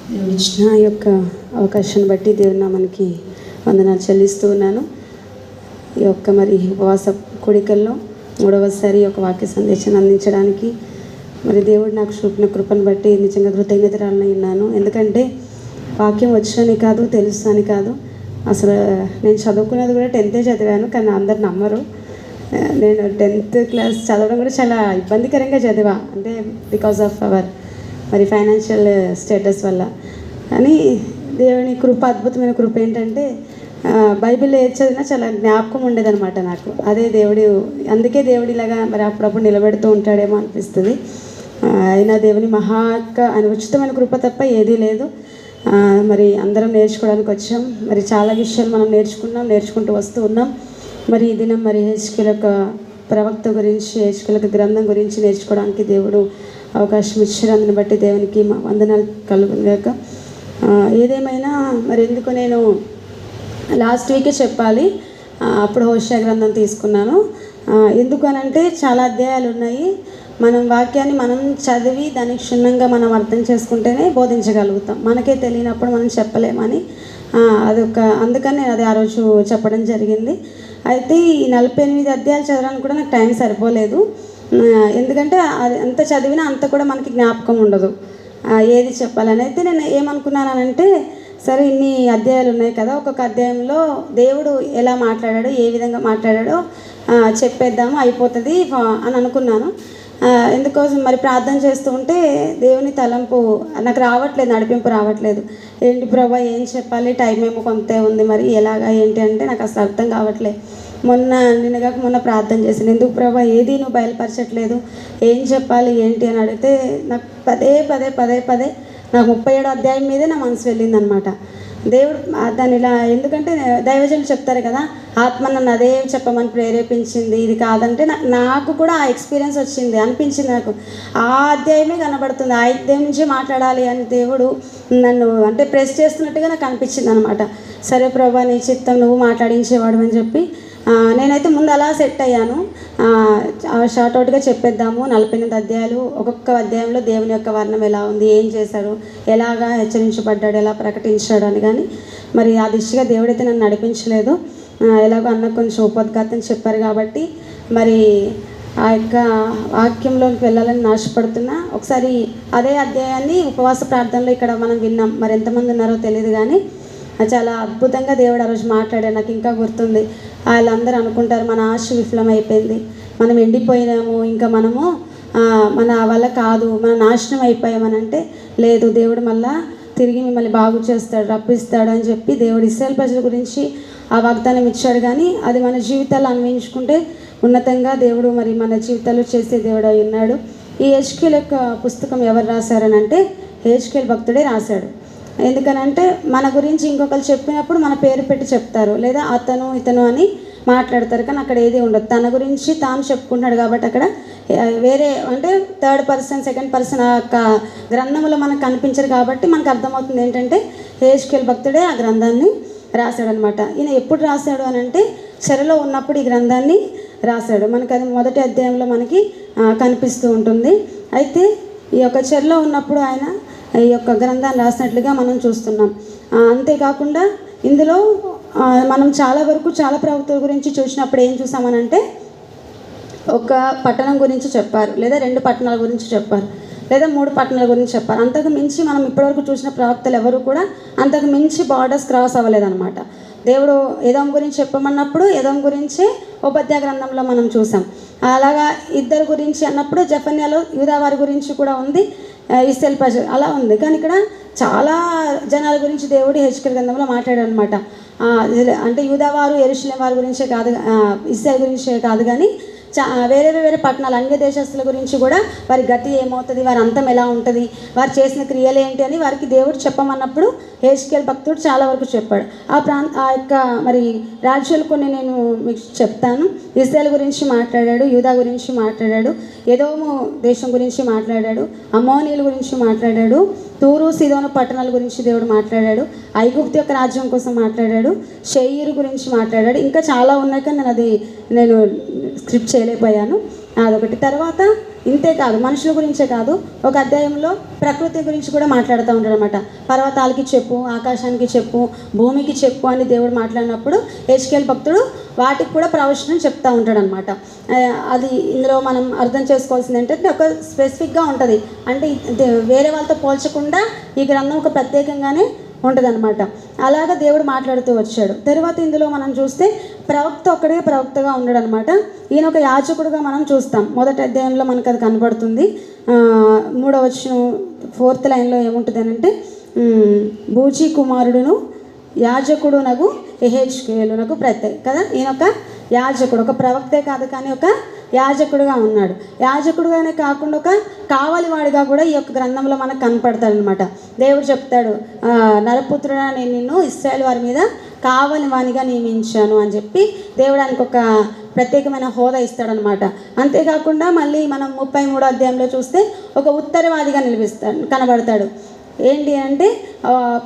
దేవుడు ఇచ్చిన ఈ యొక్క అవకాశాన్ని బట్టి దేవుని నామానికి వందనాలు చెల్లిస్తూ ఉన్నాను. ఈ యొక్క మరి ఉపవాస కూడికల్లో మూడవసారి ఒక వాక్య సందేశాన్ని అందించడానికి మరి దేవుడు నాకు చూపిన కృపను బట్టి నిజంగా కృతజ్ఞతరాలని ఉన్నాను. ఎందుకంటే వాక్యం వచ్చని కాదు, తెలుసు అని కాదు. అసలు నేను చదువుకున్నది కూడా 10th చదివాను, కానీ అందరు నమ్మరు. నేను 10th క్లాస్ చదవడం కూడా చాలా ఇబ్బందికరంగా చదివా, అంటే బికాజ్ ఆఫ్ అవర్ మరి ఫైనాన్షియల్ స్టేటస్ వల్ల. కానీ దేవుని కృప, అద్భుతమైన కృప ఏంటంటే బైబిల్లో ఏది చదివినా చాలా జ్ఞాపకం ఉండేదన్నమాట నాకు. అదే దేవుడు, అందుకే దేవుడు ఇలాగా మరి అప్పుడప్పుడు నిలబెడుతూ ఉంటాడేమో అనిపిస్తుంది. అయినా దేవుని ఆయన ఉచితమైన కృప తప్ప ఏదీ లేదు. మరి అందరం నేర్చుకోవడానికి వచ్చాం. మరి చాలా విషయాలు మనం నేర్చుకుంటూ వస్తూ ఉన్నాం. మరి ఈ దినం మరి హెచ్కేల్ యొక్క ప్రవక్త గురించి, హెచ్కేల్ యొక్క గ్రంథం గురించి నేర్చుకోవడానికి దేవుడు అవకాశం ఇచ్చారు. అందుని బట్టి దేవునికి వందనాలు కలుగుగాక. ఏదేమైనా మరి ఎందుకు నేను లాస్ట్ వీకే చెప్పాలి, అప్పుడు హోషేయ గ్రంథం తీసుకున్నాను. ఎందుకు అనంటే చాలా అధ్యాయాలు ఉన్నాయి. మనం వాక్యాన్ని మనం చదివి దానికి క్షుణ్ణంగా మనం అర్థం చేసుకుంటేనే బోధించగలుగుతాం. మనకే తెలియనప్పుడు మనం చెప్పలేమని అందుకని నేను అది ఆ రోజు చెప్పడం జరిగింది. అయితే ఈ 48 అధ్యాయాలు చదవడానికి కూడా నాకు టైం సరిపోలేదు. ఎందుకంటే అది ఎంత చదివినా అంత కూడా మనకి జ్ఞాపకం ఉండదు ఏది చెప్పాలని. అయితే నేను ఏమనుకున్నానంటే, సరే ఇన్ని అధ్యాయాలు ఉన్నాయి కదా, ఒక్కొక్క అధ్యాయంలో దేవుడు ఎలా మాట్లాడాడో, ఏ విధంగా మాట్లాడాడో చెప్పేద్దాము, అయిపోతుంది అని అనుకున్నాను. ఎందుకోసం మరి ప్రార్థన చేస్తూ ఉంటే దేవుని తలంపు నాకు రావట్లేదు, నడిపింపు రావట్లేదు. ఏంటి ప్రభా ఏం చెప్పాలి, టైం ఏమో కొంతే ఉంది, మరి ఎలాగా ఏంటి అంటే నాకు అసలు అర్థం కావట్లేదు. నిన్నగాక ప్రార్థన చేశాను, ఎందుకు ప్రభా ఏది నువ్వు బయలుపరచట్లేదు, ఏం చెప్పాలి ఏంటి అని అడిగితే నాకు పదే నాకు 37 అధ్యాయం మీదే నా మనసు వెళ్ళిందనమాట. దేవుడు దాన్ని ఇలా, ఎందుకంటే దైవజనులు చెప్తారు కదా, ఆత్మ నన్ను అదే చెప్పమని ప్రేరేపించింది, ఇది కాదంటే నాకు కూడా ఆ ఎక్స్పీరియన్స్ అనిపించింది. నాకు ఆ అధ్యాయమే కనబడుతుంది, ఆ అధ్యాయం నుంచి మాట్లాడాలి అని దేవుడు నన్ను అంటే ప్రెస్ చేస్తున్నట్టుగా నాకు అనిపించింది అనమాట. సరే ప్రభా నీ చిత్తం, నువ్వు మాట్లాడించేవాడు అని చెప్పి నేనైతే ముందు అలా సెట్ అయ్యాను. షార్ట్అవుట్గా చెప్పేద్దాము. 48 అధ్యాయాలు, ఒక్కొక్క అధ్యాయంలో దేవుని యొక్క వర్ణం ఎలా ఉంది, ఏం చేశాడు, ఎలాగా హెచ్చరించబడ్డాడు, ఎలా ప్రకటించాడు అని. కానీ మరి ఆ దిశగా దేవుడైతే నన్ను నడిపించలేదు. ఎలాగో అన్న కొంచెం ఉపోద్ఘాతం చెప్పారు కాబట్టి మరి ఆ యొక్క వాక్యంలోకి వెళ్ళాలని ఆశపడుతున్నా. ఒకసారి అదే అధ్యాయాన్ని ఉపవాస ప్రార్థనలో ఇక్కడ మనం విన్నాం. మరి ఎంతమంది ఉన్నారో తెలియదు, కానీ చాలా అద్భుతంగా దేవుడు ఆ రోజు మాట్లాడాడు. నాకు ఇంకా గుర్తుంది. వాళ్ళందరూ అనుకుంటారు మన ఆశ విఫలమైపోయింది, మనం ఎండిపోయినాము, ఇంకా మనము మన వల్ల కాదు, మనం నాశనం అయిపోయామని. అంటే లేదు, దేవుడు మళ్ళా తిరిగి మిమ్మల్ని బాగు చేస్తాడు, రప్పిస్తాడు అని చెప్పి దేవుడు ఇశ్రాయేలు ప్రజల గురించి ఆ వాగ్దానం ఇచ్చాడు. కానీ అది మన జీవితాలు అన్వయించుకుంటే ఉన్నతంగా దేవుడు మరి మన జీవితాల్లో చేసే దేవుడు అయి ఉన్నాడు. ఈ హెచ్కేల్ యొక్క పుస్తకం ఎవరు రాశారని అంటే హెచ్కేల్ భక్తుడే రాశాడు. ఎందుకనంటే మన గురించి ఇంకొకరు చెప్పినప్పుడు మన పేరు పెట్టి చెప్తారు, లేదా అతను ఇతను అని మాట్లాడతారు, కానీ అక్కడ ఏది ఉండదు. తన గురించి తాను చెప్పుకుంటున్నాడు కాబట్టి అక్కడ వేరే అంటే థర్డ్ పర్సన్, సెకండ్ పర్సన్ ఆ యొక్క గ్రంథంలో మనకు కనిపించరు. కాబట్టి మనకు అర్థమవుతుంది ఏంటంటే హెచ్కేల్ భక్తుడే ఆ గ్రంథాన్ని రాశాడనమాట. ఈయన ఎప్పుడు రాశాడు అని అంటే చెరలో ఉన్నప్పుడు ఈ గ్రంథాన్ని రాశాడు. మనకు అది మొదటి అధ్యాయంలో మనకి కనిపిస్తూ ఉంటుంది. అయితే ఈ యొక్క చెరలో ఉన్నప్పుడు ఆయన ఈ యొక్క గ్రంథాన్ని రాసినట్లుగా మనం చూస్తున్నాం. అంతేకాకుండా ఇందులో మనం చాలా ప్రవక్తల గురించి చూసినప్పుడు ఏం చూసామనంటే, ఒక పట్టణం గురించి చెప్పారు, లేదా 2 పట్టణాల గురించి చెప్పారు, లేదా 3 పట్టణాల గురించి చెప్పారు. అంతకు మించి మనం ఇప్పటివరకు చూసిన ప్రవక్తలు ఎవరు కూడా అంతకు మించి బార్డర్స్ క్రాస్ అవ్వలేదన్నమాట. దేవుడు ఎదోము గురించి చెప్పమన్నప్పుడు ఎదోము గురించే ఉపధ్యాయ గ్రంథంలో మనం చూసాం. అలాగా 2 గురించి అన్నప్పుడు జెఫన్యాలో యూదావారి గురించి కూడా ఉంది, ఇశ్రాయేలు ప్రజలు అలా ఉంది. కానీ ఇక్కడ చాలా జనాల గురించి దేవుడు హెచ్కేల్ గ్రంథంలో మాట్లాడాడు అనమాట. అంటే యూదావారు, యెరూషలేము వారి గురించే కాదు, ఇశ్రాయేలు గురించే కాదు, కానీ వేరే పట్టణాలు, అన్య దేశస్తుల గురించి కూడా వారి గతి ఏమవుతుంది, వారి అంతం ఎలా ఉంటుంది, వారు చేసిన క్రియలు ఏంటి అని వారికి దేవుడు చెప్పమన్నప్పుడు హెచ్కేల్ భక్తుడు చాలా వరకు చెప్పాడు. ఆ యొక్క మరి రాజ్యాలు కొన్ని నేను మీకు చెప్తాను. ఇశ్రాయేలు గురించి మాట్లాడాడు, యూదా గురించి మాట్లాడాడు, ఎదోము దేశం గురించి మాట్లాడాడు, అమ్మోనీయుల గురించి మాట్లాడాడు, తూరు సీదోను పట్టణాల గురించి దేవుడు మాట్లాడాడు, ఐగుప్తు యొక్క రాజ్యం కోసం మాట్లాడాడు, షెయీరు గురించి మాట్లాడాడు. ఇంకా చాలా ఉన్నాయి, కానీ నేను స్క్రిప్ట్ చేయలేకపోయాను. అదొకటి. తర్వాత ఇంతే కాదు, మనుషుల గురించే కాదు, ఒక అధ్యాయంలో ప్రకృతి గురించి కూడా మాట్లాడుతూ ఉంటాడు అనమాట. పర్వతాలకి చెప్పు, ఆకాశానికి చెప్పు, భూమికి చెప్పు అని దేవుడు మాట్లాడినప్పుడు హెచ్కేల్ భక్తుడు వాటికి కూడా ప్రవచనం చెప్తూ ఉంటాడు అనమాట. అది ఇందులో మనం అర్థం చేసుకోవాల్సింది ఏంటంటే ఒక స్పెసిఫిక్గా ఉంటుంది. అంటే వేరే వాళ్ళతో పోల్చకుండా ఈ గ్రంథం ఒక ప్రత్యేకంగానే ఉంటుందన్నమాట. అలాగా దేవుడు మాట్లాడుతూ వచ్చాడు. తర్వాత ఇందులో మనం చూస్తే ప్రవక్త ఒక్కడే ప్రవక్తగా ఉన్నాడు అనమాట. ఈయన ఒక యాజకుడుగా మనం చూస్తాం. మొదటి అధ్యాయంలో మనకు అది కనబడుతుంది. 3వ వచనం 4th లైన్లో ఏముంటుంది అని అంటే, బూజీ కుమారుడును యాజకుడునగు యెహెజ్కేలునకు ప్రత్యేక కదా. ఈయన ఒక యాజకుడు, ఒక ప్రవక్తే కాదు కానీ ఒక యాజకుడుగా ఉన్నాడు. యాజకుడుగానే కాకుండా ఒక కావలివాడిగా కూడా ఈ యొక్క గ్రంథంలో మనకు కనపడతాడు అనమాట. దేవుడు చెప్తాడు, నరపుత్రుడా నేను నిన్ను ఇశ్రాయేలు వారి మీద కావలి వానిగా నియమించాను అని చెప్పి దేవుడు ఆయనకు ఒక ప్రత్యేకమైన హోదా ఇస్తాడనమాట. అంతేకాకుండా మళ్ళీ మనం 33వ అధ్యాయంలో చూస్తే ఒక ఉత్తరవాదిగా కనబడతాడు. ఏంటి అంటే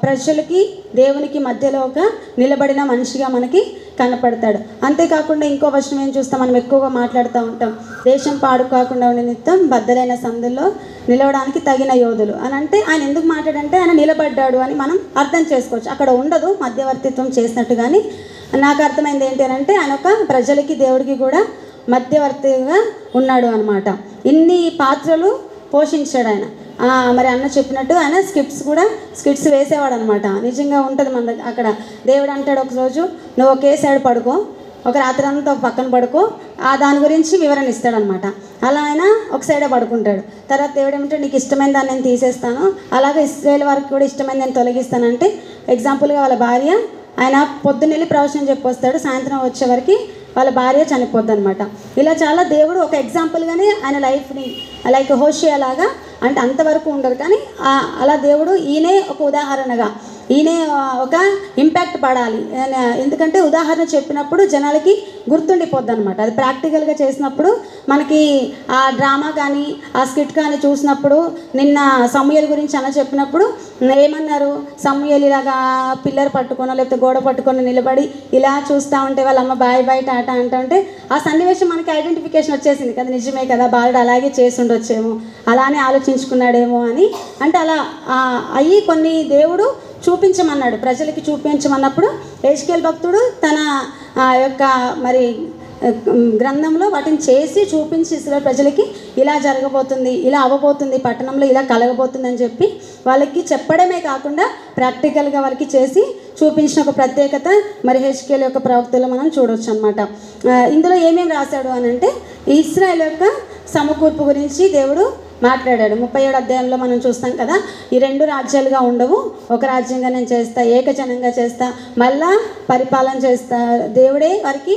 ప్రజలకి దేవునికి మధ్యలో ఒక నిలబడిన మనిషిగా మనకి కనపడతాడు. అంతేకాకుండా ఇంకో వచనం ఏం చూస్తాం, మనం ఎక్కువగా మాట్లాడుతూ ఉంటాం, దేశం పాడు కాకుండా ఉండే నిత్యం బద్దలైన సందుల్లో నిలవడానికి తగిన యోధులు అని. అంటే ఆయన ఎందుకు మాట్లాడంటే ఆయన నిలబడ్డాడు అని మనం అర్థం చేసుకోవచ్చు. అక్కడ ఉండదు మధ్యవర్తిత్వం చేసినట్టు, కానీ నాకు అర్థమైంది ఏంటి అని అంటే ఆయన ఒక ప్రజలకి దేవుడికి కూడా మధ్యవర్తిగా ఉన్నాడు అనమాట. ఇన్ని పాత్రలు పోషించాడు ఆయన. మరి అన్న చెప్పినట్టు ఆయన స్కిట్స్ వేసేవాడు అనమాట. నిజంగా ఉంటుంది మన అక్కడ. దేవుడు అంటాడు ఒకరోజు, నువ్వు ఒకే సైడ్ పడుకో, ఒక రాత్రి అంతా ఒక పక్కన పడుకో, దాని గురించి వివరణ ఇస్తాడనమాట. అలా ఆయన ఒక సైడే పడుకుంటాడు. తర్వాత దేవుడు ఏమంటే నీకు ఇష్టమైన దాన్ని నేను తీసేస్తాను, అలాగే ఇశ్రాయేలు వారికి కూడా ఇష్టమైన దాన్ని తొలగిస్తానంటే, ఎగ్జాంపుల్గా వాళ్ళ భార్య, ఆయన పొద్దున్నెళ్ళి ప్రవచనం చెప్పొస్తాడు, సాయంత్రం వచ్చేవరకు వాళ్ళ భార్య చనిపోద్ది అనమాట. ఇలా చాలా దేవుడు ఒక ఎగ్జాంపుల్గానే ఆయన లైఫ్ని లైక్ హోషియా లాగా, అంటే అంతవరకు ఉండదు కానీ అలా దేవుడు ఈయనే ఒక ఉదాహరణగా, ఈయనే ఒక ఇంపాక్ట్ పడాలి. ఎందుకంటే ఉదాహరణ చెప్పినప్పుడు జనాలకి గుర్తుండిపోద్ది అనమాట. అది ప్రాక్టికల్గా చేసినప్పుడు మనకి ఆ డ్రామా కానీ ఆ స్కిట్ కానీ చూసినప్పుడు, నిన్న సమూయేలు గురించి అన్న చెప్పినప్పుడు ఏమన్నారు, సమూయేలు ఇలాగా పిల్లర్ పట్టుకొని లేకపోతే గోడ పట్టుకొని నిలబడి ఇలా చూస్తూ ఉంటే వాళ్ళ అమ్మ బాయ్ బాయ్ టాటా అంటుంటే ఆ సన్నివేశం మనకి ఐడెంటిఫికేషన్ వచ్చేసింది కదా, నిజమే కదా, బాలుడు అలాగే చేసి ఉండొచ్చేమో, అలానే ఆలోచించుకున్నాడేమో అని. అంటే అలా అయ్యి కొన్ని దేవుడు చూపించమన్నాడు, ప్రజలకి చూపించమన్నప్పుడు హెజ్కేల్ భక్తుడు తన యొక్క మరి గ్రంథంలో వాటిని చేసి చూపించి ఇశ్రాయేలు ప్రజలకి ఇలా జరగబోతుంది, ఇలా అవ్వబోతుంది, పట్టణంలో ఇలా కలగబోతుంది అని చెప్పి వాళ్ళకి చెప్పడమే కాకుండా ప్రాక్టికల్గా వాళ్ళకి చేసి చూపించిన ఒక ప్రత్యేకత మరి హెజ్కేల్ యొక్క ప్రవక్తలో మనం చూడవచ్చు అనమాట. ఇందులో ఏమేమి రాశాడు అని అంటే ఇశ్రాయేలు యొక్క సమకూర్పు గురించి దేవుడు మాట్లాడాడు. 37వ అధ్యాయంలో మనం చూస్తాం కదా, ఈ 2 రాజ్యాలుగా ఉండవు, ఒక రాజ్యంగా నేను చేస్తా, ఏకజనంగా చేస్తా, మళ్ళా పరిపాలన చేస్తా, దేవుడే వారికి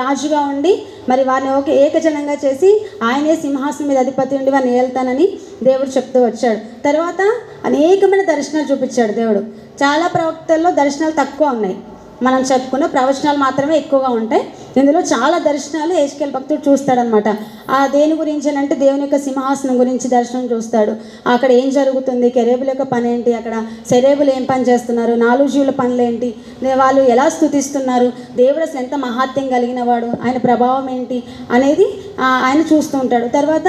రాజుగా ఉండి మరి వారిని ఏకజనంగా చేసి ఆయనే సింహాసనం మీద అధిపతి ఉండి వారిని ఏళ్తానని దేవుడు చెప్తూ వచ్చాడు. తర్వాత అనేకమైన దర్శనాలు చూపించాడు దేవుడు. చాలా ప్రవక్తల్లో దర్శనాలు తక్కువ ఉన్నాయి, మనం చెప్పుకున్న ప్రవచనాలు మాత్రమే ఎక్కువగా ఉంటాయి. ఇందులో చాలా దర్శనాలు హెజ్కేల్ భక్తుడు చూస్తాడనమాట. దేని గురించి అంటే దేవుని యొక్క సింహాసనం గురించి దర్శనం చూస్తాడు. అక్కడ ఏం జరుగుతుంది, కెరేబుల యొక్క పని ఏంటి, అక్కడ సెరేబులు ఏం పని చేస్తున్నారు, 4 జీవుల పనులు ఏంటి, వాళ్ళు ఎలా స్తుతిస్తున్నారు, దేవుడు అసలు ఎంత మహాత్యం కలిగిన వాడు, ఆయన ప్రభావం ఏంటి అనేది ఆయన చూస్తూ ఉంటాడు. తర్వాత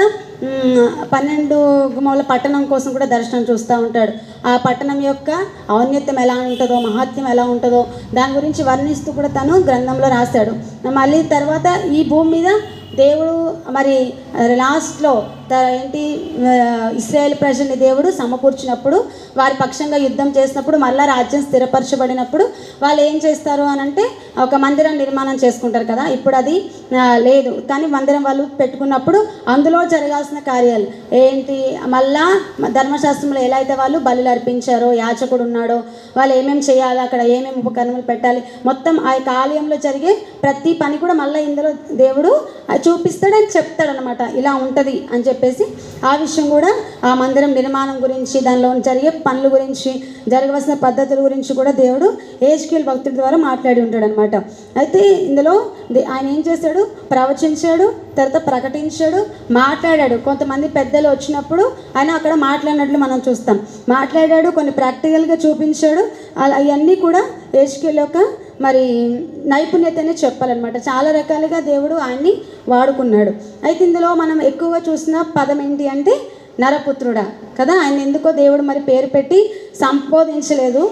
12 గుమ్మల పట్టణం కోసం కూడా దర్శనం చూస్తూ ఉంటాడు. ఆ పట్టణం యొక్క ఔన్నత్యం ఎలా ఉంటుందో, మహాత్యం ఎలా ఉంటుందో దాని గురించి వర్ణిస్తూ కూడా తను గ్రంథంలో రాశాడు. మళ్ళీ తర్వాత ఈ భూమి మీద దేవుడు మరి లాస్ట్లో ఏంటి ఇశ్రాయేల్ ప్రజల్ని దేవుడు సమకూర్చినప్పుడు, వారి పక్షంగా యుద్ధం చేసినప్పుడు, మళ్ళీ రాజ్యం స్థిరపరచబడినప్పుడు వాళ్ళు ఏం చేస్తారు అని అంటే ఒక మందిరం నిర్మాణం చేసుకుంటారు కదా. ఇప్పుడు అది లేదు, కానీ మందిరం వాళ్ళు పెట్టుకున్నప్పుడు అందులో జరగాల్సిన కార్యాలు ఏంటి, మళ్ళా ధర్మశాస్త్రంలో ఎలా అయితే వాళ్ళు బలులు అర్పించారో, యాజకుడు ఉన్నాడో, వాళ్ళు ఏమేమి చేయాలి, అక్కడ ఏమేమి ఉపకరణలు పెట్టాలి, మొత్తం ఆ యొక్క ఆలయంలో జరిగే ప్రతి పని కూడా మళ్ళీ ఇందులో దేవుడు చూపిస్తాడని చెప్తాడనమాట. ఇలా ఉంటుంది అని చెప్పేసి ఆ విషయం కూడా, ఆ మందిరం నిర్మాణం గురించి, దానిలో జరిగే పనుల గురించి, జరగవలసిన పద్ధతుల గురించి కూడా దేవుడు హెజ్కేల్ భక్తుడి ద్వారా మాట్లాడి ఉంటాడు అనమాట. అయితే ఇందులో ఆయన ఏం చేశాడు, ప్రవచించాడు, తర్వాత ప్రకటించాడు, మాట్లాడాడు. కొంతమంది పెద్దలు వచ్చినప్పుడు ఆయన అక్కడ మాట్లాడినట్లు మనం చూస్తాం. మాట్లాడాడు, కొన్ని ప్రాక్టికల్గా చూపించాడు. అవన్నీ కూడా హెజ్కేల్ యొక్క మరి నైపుణ్యతనే చెప్పాలన్నమాట. చాలా రకాలుగా దేవుడు ఆయన్ని వాడుకున్నాడు. అయితే ఇందులో మనం ఎక్కువగా చూసిన పదం ఏంటి అంటే నరపుత్రుడా కదా. ఆయన ఎందుకో దేవుడు మరి పేరు పెట్టి సంబోధించలేదు.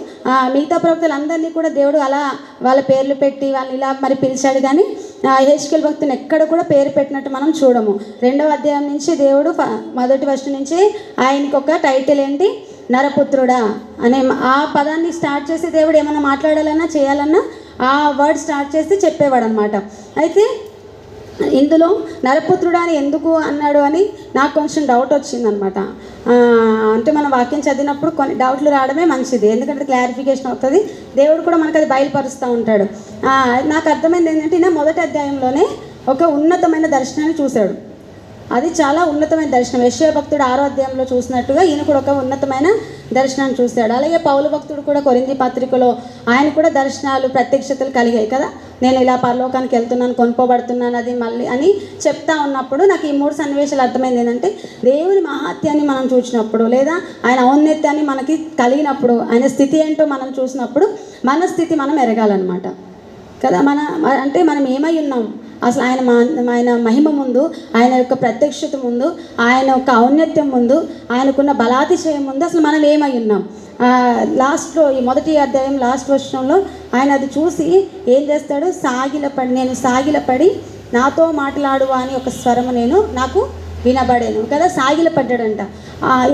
మిగతా ప్రవక్తలందరినీ కూడా దేవుడు అలా వాళ్ళ పేర్లు పెట్టి వాళ్ళని ఇలా మరి పిలిచాడు. కానీ యెహెజ్కేలు భక్తుని ఎక్కడ కూడా పేరు పెట్టినట్టు మనం చూడము. 2వ అధ్యాయం నుంచి దేవుడు మొదటి వర్షం నుంచి ఆయనకి ఒక టైటిల్ ఏంటి, నరపుత్రుడా అనే ఆ పదాన్ని స్టార్ట్ చేసి దేవుడు ఏమైనా మాట్లాడాలన్నా చేయాలన్నా ఆ వర్డ్ స్టార్ట్ చేసి చెప్పేవాడు అనమాట. అయితే ఇందులో నరపుత్రుడా అని ఎందుకు అన్నాడు అని నాకు కొంచెం డౌట్ వచ్చిందనమాట. అంటే మనం వాక్యం చదివినప్పుడు కొన్ని డౌట్లు రావడమే మంచిది, ఎందుకంటే క్లారిఫికేషన్ అవుతుంది. దేవుడు కూడా మనకు అది బయలుపరుస్తూ ఉంటాడు. నాకు అర్థమైంది ఏంటంటే ఈయన మొదటి అధ్యాయంలోనే ఒక ఉన్నతమైన దర్శనాన్ని చూశాడు. అది చాలా ఉన్నతమైన దర్శనం. యెషయా భక్తుడు 6వ అధ్యాయంలో చూసినట్టుగా ఈయన కూడా ఒక ఉన్నతమైన దర్శనాన్ని చూశాడు. అలాగే పౌలు భక్తుడు కూడా కొరింథీ పత్రికలో ఆయన కూడా దర్శనాలు ప్రత్యక్షతలు కలిగాయి కదా. నేను ఇలా పరలోకానికి వెళ్తున్నాను, కొనుక్కోబడుతున్నాను అది మళ్ళీ అని చెప్తా ఉన్నప్పుడు నాకు ఈ 3 సన్నివేశాలు అర్థమైంది. ఏంటంటే దేవుని మహాత్యాన్ని మనం చూసినప్పుడు, లేదా ఆయన ఔన్నత్యాన్ని మనకి కలిగినప్పుడు, ఆయన స్థితి ఏంటో మనం చూసినప్పుడు మన స్థితి మనం ఎరగాలన్నమాట కదా. అంటే మనం ఏమై ఉన్నాం అసలు ఆయన మహిమ ముందు, ఆయన యొక్క ప్రత్యక్షత ముందు, ఆయన యొక్క ఔన్నత్యం ముందు, ఆయనకున్న బలాతిశయం ముందు అసలు మనం ఏమై ఉన్నాం. లాస్ట్లో ఈ మొదటి అధ్యాయం లాస్ట్ వర్షంలో ఆయన అది చూసి ఏం చేస్తాడు, నేను సాగిలపడి నాతో మాట్లాడువా అని ఒక స్వరము నాకు వినబడాను కదా. సాగిలపడ్డాడంట.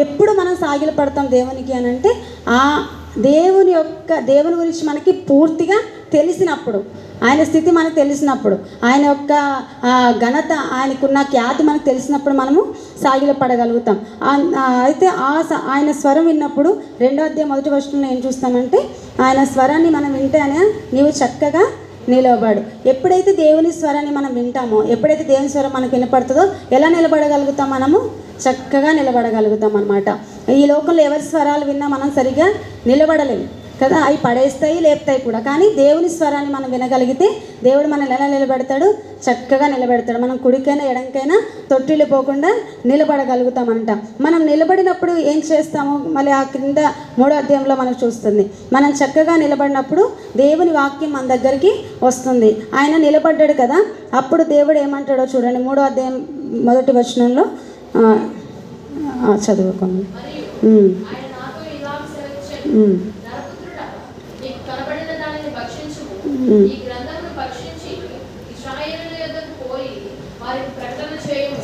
ఎప్పుడు మనం సాగిలపడతాం దేవునికి అని అంటే దేవుని గురించి మనకి పూర్తిగా తెలిసినప్పుడు, ఆయన స్థితి మనకు తెలిసినప్పుడు, ఆయన యొక్క ఘనత, ఆయనకున్న ఖ్యాతి మనకు తెలిసినప్పుడు మనము సాగిలపడగలుగుతాం. అయితే ఆయన స్వరం విన్నప్పుడు 2వ అధ్యాయం మొదటి వచనంలో ఏం చూస్తామంటే ఆయన స్వరాన్ని మనం వింటేనే నీవు చక్కగా నిలబడు. ఎప్పుడైతే దేవుని స్వరాన్ని మనం వింటామో, ఎప్పుడైతే దేవుని స్వరం మనకు వినపడుతుందో ఎలా నిలబడగలుగుతాం, మనము చక్కగా నిలబడగలుగుతాం అన్నమాట. ఈ లోకంలో ఎవరి స్వరాలు విన్నా మనం సరిగా నిలబడలేము కదా. అవి పడేస్తాయి, లేపుతాయి కూడా. కానీ దేవుని స్వరాన్ని మనం వినగలిగితే దేవుడు మనల్ని ఎలా నిలబెడతాడు, చక్కగా నిలబెడతాడు. మనం కుడికైనా ఎడంకైనా తొట్టిల్లు పోకుండా నిలబడగలుగుతామంట. మనం నిలబడినప్పుడు ఏం చేస్తాము, మళ్ళీ ఆ క్రింద 3వ అధ్యాయంలో మనకు చూస్తుంది. మనం చక్కగా నిలబడినప్పుడు దేవుని వాక్యం మన దగ్గరికి వస్తుంది. ఆయన నిలబడ్డాడు కదా, అప్పుడు దేవుడు ఏమంటాడో చూడండి. 3వ అధ్యాయం మొదటి వచనంలో చదువుకోండి.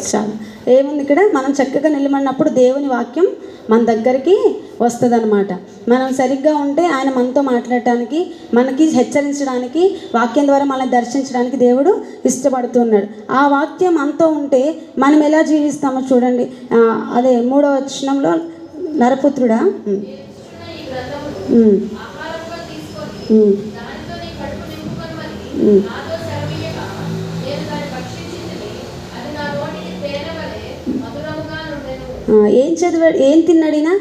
చాలు. ఏముంది ఇక్కడ, మనం చక్కగా నిలబడినప్పుడు దేవుని వాక్యం మన దగ్గరికి వస్తుంది అనమాట. మనం సరిగ్గా ఉంటే ఆయన మనతో మాట్లాడటానికి, మనకి హెచ్చరించడానికి, వాక్యం ద్వారా మనల్ని దర్శించడానికి దేవుడు ఇష్టపడుతున్నాడు. ఆ వాక్యం మనతో ఉంటే మనం ఎలా జీవిస్తామో చూడండి. అదే 3వ వచనంలో నరపుత్రుడా ఏం చదివాడు, ఏం తిన్నాడినా,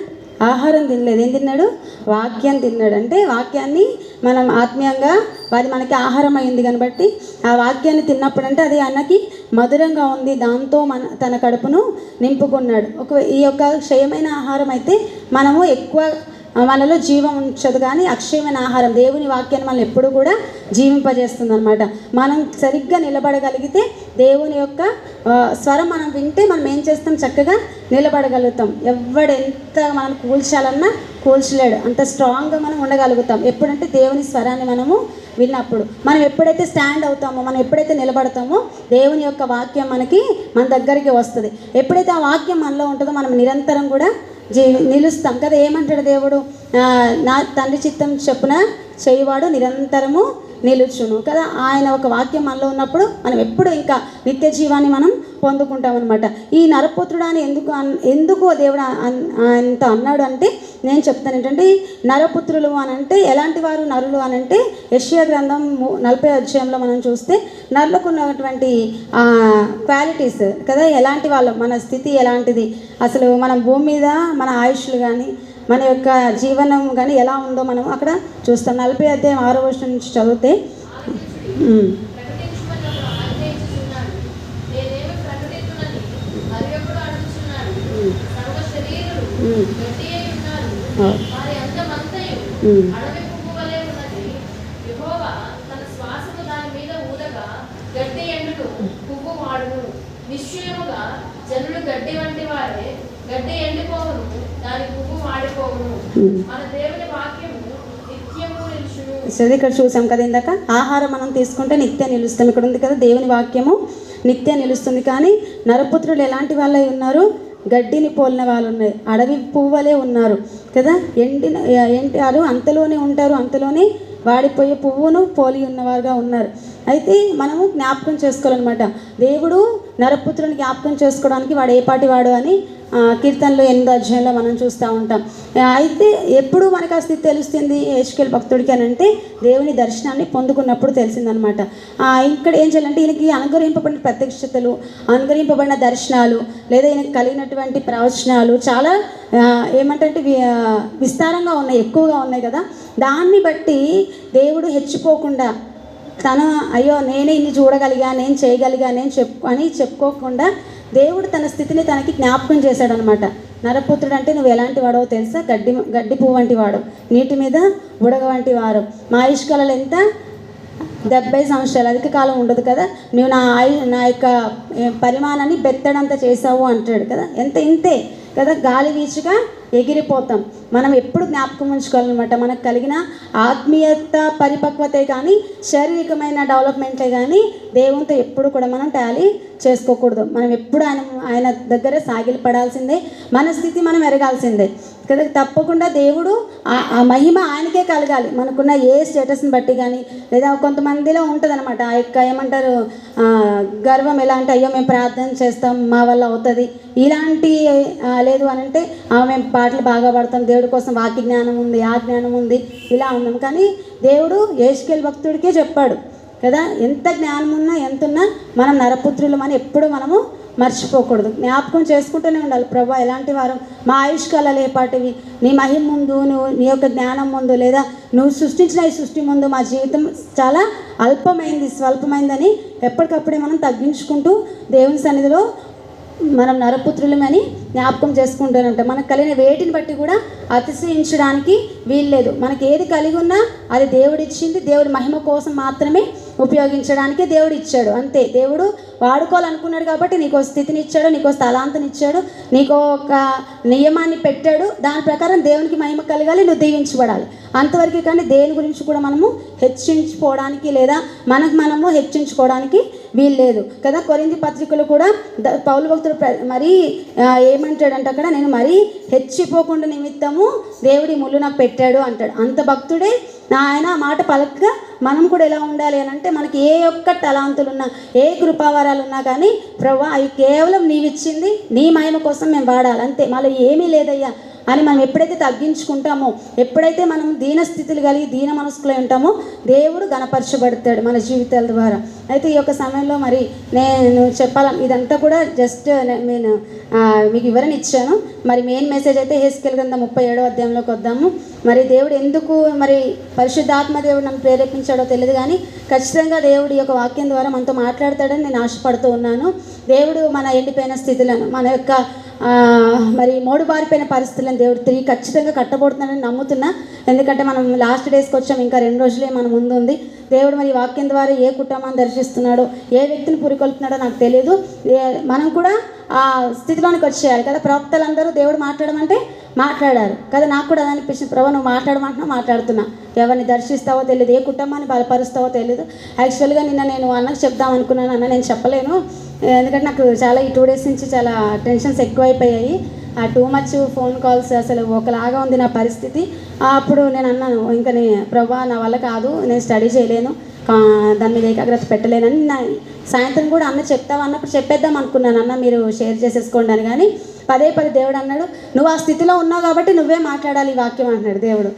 ఆహారం తినలేదు. ఏం తిన్నాడు, వాక్యం తిన్నాడు. అంటే వాక్యాన్ని మనం ఆత్మీయంగా అది మనకి ఆహారం అయింది కాబట్టి ఆ వాక్యాన్ని తిన్నప్పుడు అంటే అది ఆయనకి మధురంగా ఉంది, దాంతో తన కడుపును నింపుకున్నాడు. ఈ యొక్క క్షయమైన ఆహారం అయితే మనము ఎక్కువ మనలో జీవం ఉంచదు, కానీ అక్షయమైన ఆహారం దేవుని వాక్యాన్ని మనం ఎప్పుడు కూడా జీవింపజేస్తుంది అనమాట. మనం సరిగ్గా నిలబడగలిగితే దేవుని యొక్క స్వరం మనం వింటే మనం ఏం చేస్తాం, చక్కగా నిలబడగలుగుతాం. ఎవడెంత మనం కూల్చాలన్నా కూల్చలేడు, అంత స్ట్రాంగ్గా మనం ఉండగలుగుతాం. ఎప్పుడంటే దేవుని స్వరాన్ని మనము విన్నప్పుడు. మనం ఎప్పుడైతే స్టాండ్ అవుతామో, మనం ఎప్పుడైతే నిలబడతామో దేవుని యొక్క వాక్యం మన దగ్గరికి వస్తుంది. ఎప్పుడైతే ఆ వాక్యం మనలో ఉంటుందో మనం నిరంతరం కూడా నిలుస్తాం కదా. ఏమంటాడు దేవుడు, నా తండ్రి చిత్తం చొప్పున చేయవాడు నిరంతరము నిలుచును కదా. ఆయన ఒక వాక్యం మనలో ఉన్నప్పుడు మనం ఎప్పుడు ఇంకా నిత్య జీవాన్ని మనం పొందుకుంటాం అనమాట. ఈ నరపుత్రుడు అని ఎందుకు దేవుడు అంత అన్నాడు అంటే, నేను చెప్తాను ఏంటంటే, నరపుత్రులు అని అంటే ఎలాంటి వారు నరులు అని అంటే, యెషయా గ్రంథం 40వ అధ్యాయంలో మనం చూస్తే నరులకు ఉన్నటువంటి క్వాలిటీస్ కదా, ఎలాంటి వాళ్ళు, మన స్థితి ఎలాంటిది, అసలు మనం భూమి మీద మన ఆయుష్లు కానీ మన యొక్క జీవనం కానీ ఎలా ఉందో మనం అక్కడ చూస్తాం. 40వ అధ్యాయం 6వ వచనం నుంచి చదివితే గడ్డి ఎండిపోవును, దాని పువ్వు వాడిపోవును, మన దేవుని వాక్యము నిత్యము నిలుచును. సరే, ఇక్కడ చూసాం కదా ఇందాక, ఆహారం మనం తీసుకుంటే నిత్యం నిలుస్తాం. ఇక్కడ ఉంది కదా దేవుని వాక్యము నిత్యం నిలుస్తుంది. కానీ నరపుత్రులు ఎలాంటి వాళ్ళై ఉన్నారు? గడ్డిని పోలిన వాళ్ళు ఉన్నారు, అడవి పువ్వులే ఉన్నారు కదా. ఎంటారు, అంతలోనే ఉంటారు, అంతలోనే వాడిపోయే పువ్వును పోలి ఉన్నవారుగా ఉన్నారు. అయితే మనము జ్ఞాపకం చేసుకోవాలన్నమాట. దేవుడు నరపుత్రుని జ్ఞాపకం చేసుకోవడానికి వాడు ఏ పాటి వాడు అని కీర్తనలో 8వ అధ్యాయంలో మనం చూస్తూ ఉంటాం. అయితే ఎప్పుడు మనకు ఆ స్థితి తెలుస్తుంది యెహెజ్కేలు భక్తుడికి అని అంటే, దేవుని దర్శనాన్ని పొందుకున్నప్పుడు తెలిసిందనమాట. ఇక్కడ ఏం చేయాలంటే, ఈయనకి అనుగ్రహింపబడిన ప్రత్యక్షతలు, అనుగ్రహింపబడిన దర్శనాలు, లేదా ఈయనకి కలిగినటువంటి ప్రవచనాలు చాలా ఏమంటే విస్తారంగా ఉన్నాయి, ఎక్కువగా ఉన్నాయి కదా. దాన్ని బట్టి దేవుడు హెచ్చిపోకుండా అయ్యో నేనే ఇన్ని చూడగలిగా, నేను చేయగలిగా, నేను చెప్పుకోకుండా దేవుడు తన స్థితిని తనకి జ్ఞాపకం చేశాడనమాట. నరపుత్రుడు అంటే నువ్వు ఎలాంటి వాడో తెలుసా? గడ్డి పువ్వు వంటి వాడు, నీటి మీద బుడగ వంటి వారు. మా ఆయుష్కాలాలు ఎంత? 70 సంవత్సరాలు, అధిక కాలం ఉండదు కదా. నువ్వు నా యొక్క పరిమాణాన్ని బెత్తడంత చేసావు అంటాడు కదా. ఇంతే కదా, గాలి వీచుగా ఎగిరిపోతాం. మనం ఎప్పుడు జ్ఞాపకం ఉంచుకోవాలన్నమాట. మనకు కలిగిన ఆత్మీయత పరిపక్వతే కానీ, శారీరకమైన డెవలప్మెంటే కానీ దేవునితో ఎప్పుడు కూడా మనం టాలీ చేసుకోకూడదు. మనం ఎప్పుడు ఆయన దగ్గర సాగిలి పడాల్సిందే, మన స్థితి మనం ఎరగాల్సిందే కదా. తప్పకుండా దేవుడు ఆ మహిమ ఆయనకే కలగాలి. మనకున్న ఏ స్టేటస్ని బట్టి కానీ, లేదా కొంతమందిలో ఉంటుంది అనమాట ఆ యొక్క ఏమంటారు గర్వం. ఎలా అంటే, అయ్యో మేము ప్రార్థన చేస్తాం, మా వల్ల అవుతుంది, ఇలాంటి లేదు అని అంటే మేము పాటలు బాగా పాడతాం, దేవుడి కోసం వాక్య జ్ఞానం ఉంది, ఆ జ్ఞానం ఉంది, ఇలా ఉన్నాం. కానీ దేవుడు యెహెజ్కేలు భక్తుడికే చెప్పాడు కదా, ఎంత జ్ఞానం ఉన్నా ఎంతున్నా మనం నరపుత్రులం అని ఎప్పుడు మనము మర్చిపోకూడదు. జ్ఞాపకం చేసుకుంటూనే ఉండాలి. ప్రభా ఎలాంటి వారం, మా ఆయుష్కాలాలు ఏపాటివి, నీ మహిమ ముందు, నీ యొక్క జ్ఞానం ముందు, లేదా నువ్వు సృష్టించిన ఈ సృష్టి ముందు మా జీవితం చాలా అల్పమైంది, స్వల్పమైందని ఎప్పటికప్పుడే మనం తగ్గించుకుంటూ దేవుని సన్నిధిలో మనం నరపుత్రులమని జ్ఞాపకం చేసుకుంటానంట. మనకు కలిగిన వేటిని బట్టి కూడా అతిశయించడానికి వీల్లేదు. మనకి ఏది కలిగి ఉన్నా అది దేవుడిచ్చింది, దేవుడి మహిమ కోసం మాత్రమే ఉపయోగించడానికే దేవుడు ఇచ్చాడు, అంతే. దేవుడు వాడుకోవాలనుకున్నాడు కాబట్టి నీకో స్థితిని ఇచ్చాడు, నీకో స్థలాంతని ఇచ్చాడు, నీకో ఒక నియమాన్ని పెట్టాడు. దాని ప్రకారం దేవునికి మహిమ కలగాలి, నువ్వు దీవించబడాలి, అంతవరకు. కానీ దేని గురించి కూడా మనము హెచ్చించుకోవడానికి లేదా మనము హెచ్చించుకోవడానికి వీల్లేదు కదా. కొరింథీ పత్రికలు కూడా పౌలు భక్తుడు మరీ ఏమంటాడంటే అక్కడ, నేను మరీ హెచ్చిపోకుండా నిమిత్తము దేవుడి ముళ్ళు నాకు పెట్టాడు అంటాడు. అంత భక్తుడే ఆయన మాట పలకగా మనం కూడా ఎలా ఉండాలి అని అంటే, మనకి ఏ ఒక్క తలాంతులున్నా, ఏ కృపావరాలు ఉన్నా కానీ ప్రభువా అవి కేవలం నీవిచ్చింది, నీ మహిమ కోసం మేము వాడాలి, అంతే, మళ్ళీ ఏమీ లేదయ్యా అని మనం ఎప్పుడైతే తగ్గించుకుంటామో, ఎప్పుడైతే మనం దీన స్థితులు కలిగి దీన మనస్కులై ఉంటామో, దేవుడు గణపరచబడతాడు మన జీవితాల ద్వారా. అయితే ఈ యొక్క సమయంలో మరి నేను చెప్పాలని, ఇదంతా కూడా జస్ట్ నేను మీకు వివరణ ఇచ్చాను. మరి మెయిన్ మెసేజ్ అయితే యెహెజ్కేలు గ్రంథం 37వ అధ్యాయంలోకి వద్దాము. మరి దేవుడు ఎందుకు మరి పరిశుద్ధాత్మ దేవుడు నన్ను ప్రేరేపించాడో తెలియదు, కానీ ఖచ్చితంగా దేవుడు ఈ యొక్క వాక్యం ద్వారా మనతో మాట్లాడతాడని నేను ఆశపడుతూ ఉన్నాను. దేవుడు మన ఎండిపోయిన స్థితులను, మన యొక్క మరి మోడుబారిపోయిన పరిస్థితులను దేవుడు తిరిగి ఖచ్చితంగా కట్టబోతున్నాడని నమ్ముతున్నా. ఎందుకంటే మనం లాస్ట్ డేస్కి వచ్చాం, ఇంకా 2 రోజులే మన ముందు ఉంది. దేవుడు మరి వాక్యం ద్వారా ఏ కుటుంబాన్ని దర్శిస్తున్నాడో, ఏ వ్యక్తిని పురికొల్పుతున్నాడో నాకు తెలియదు. మనం కూడా ఆ స్థితిలోనికి వచ్చేయాలి కదా. ప్రవక్తలందరూ దేవుడు మాట్లాడమంటే మాట్లాడారు కదా. నాకు కూడా అనిపించింది, ప్రభు నువ్వు మాట్లాడమంటున్నా, మాట్లాడుతున్నా. ఎవరిని దర్శిస్తావో తెలియదు, ఏ కుటుంబాన్ని బలపరుస్తావో తెలియదు. యాక్చువల్గా నిన్న నేను అన్నకు చెప్దాం అనుకున్నాను, అన్న నేను చెప్పలేను, ఎందుకంటే నాకు చాలా ఈ 2 డేస్ నుంచి చాలా టెన్షన్స్ ఎక్కువైపోయాయి. టూ మచ్ ఫోన్ కాల్స్, అసలు ఒకలాగా ఉంది నా పరిస్థితి. అప్పుడు నేను అన్నాను, ఇంకా ప్రభా నా వల్ల కాదు, నేను స్టడీ చేయలేను, దాని మీద ఏకాగ్రత పెట్టలేనని సాయంత్రం కూడా అన్న చెప్తావా అన్నప్పుడు చెప్పేద్దాం అనుకున్నాను, అన్న మీరు షేర్ చేసేసుకోండి అని. కానీ పదే దేవుడు అన్నాడు, నువ్వు ఆ స్థితిలో ఉన్నావు కాబట్టి నువ్వే మాట్లాడాలి ఈ వాక్యం అంటున్నాడు దేవుడు.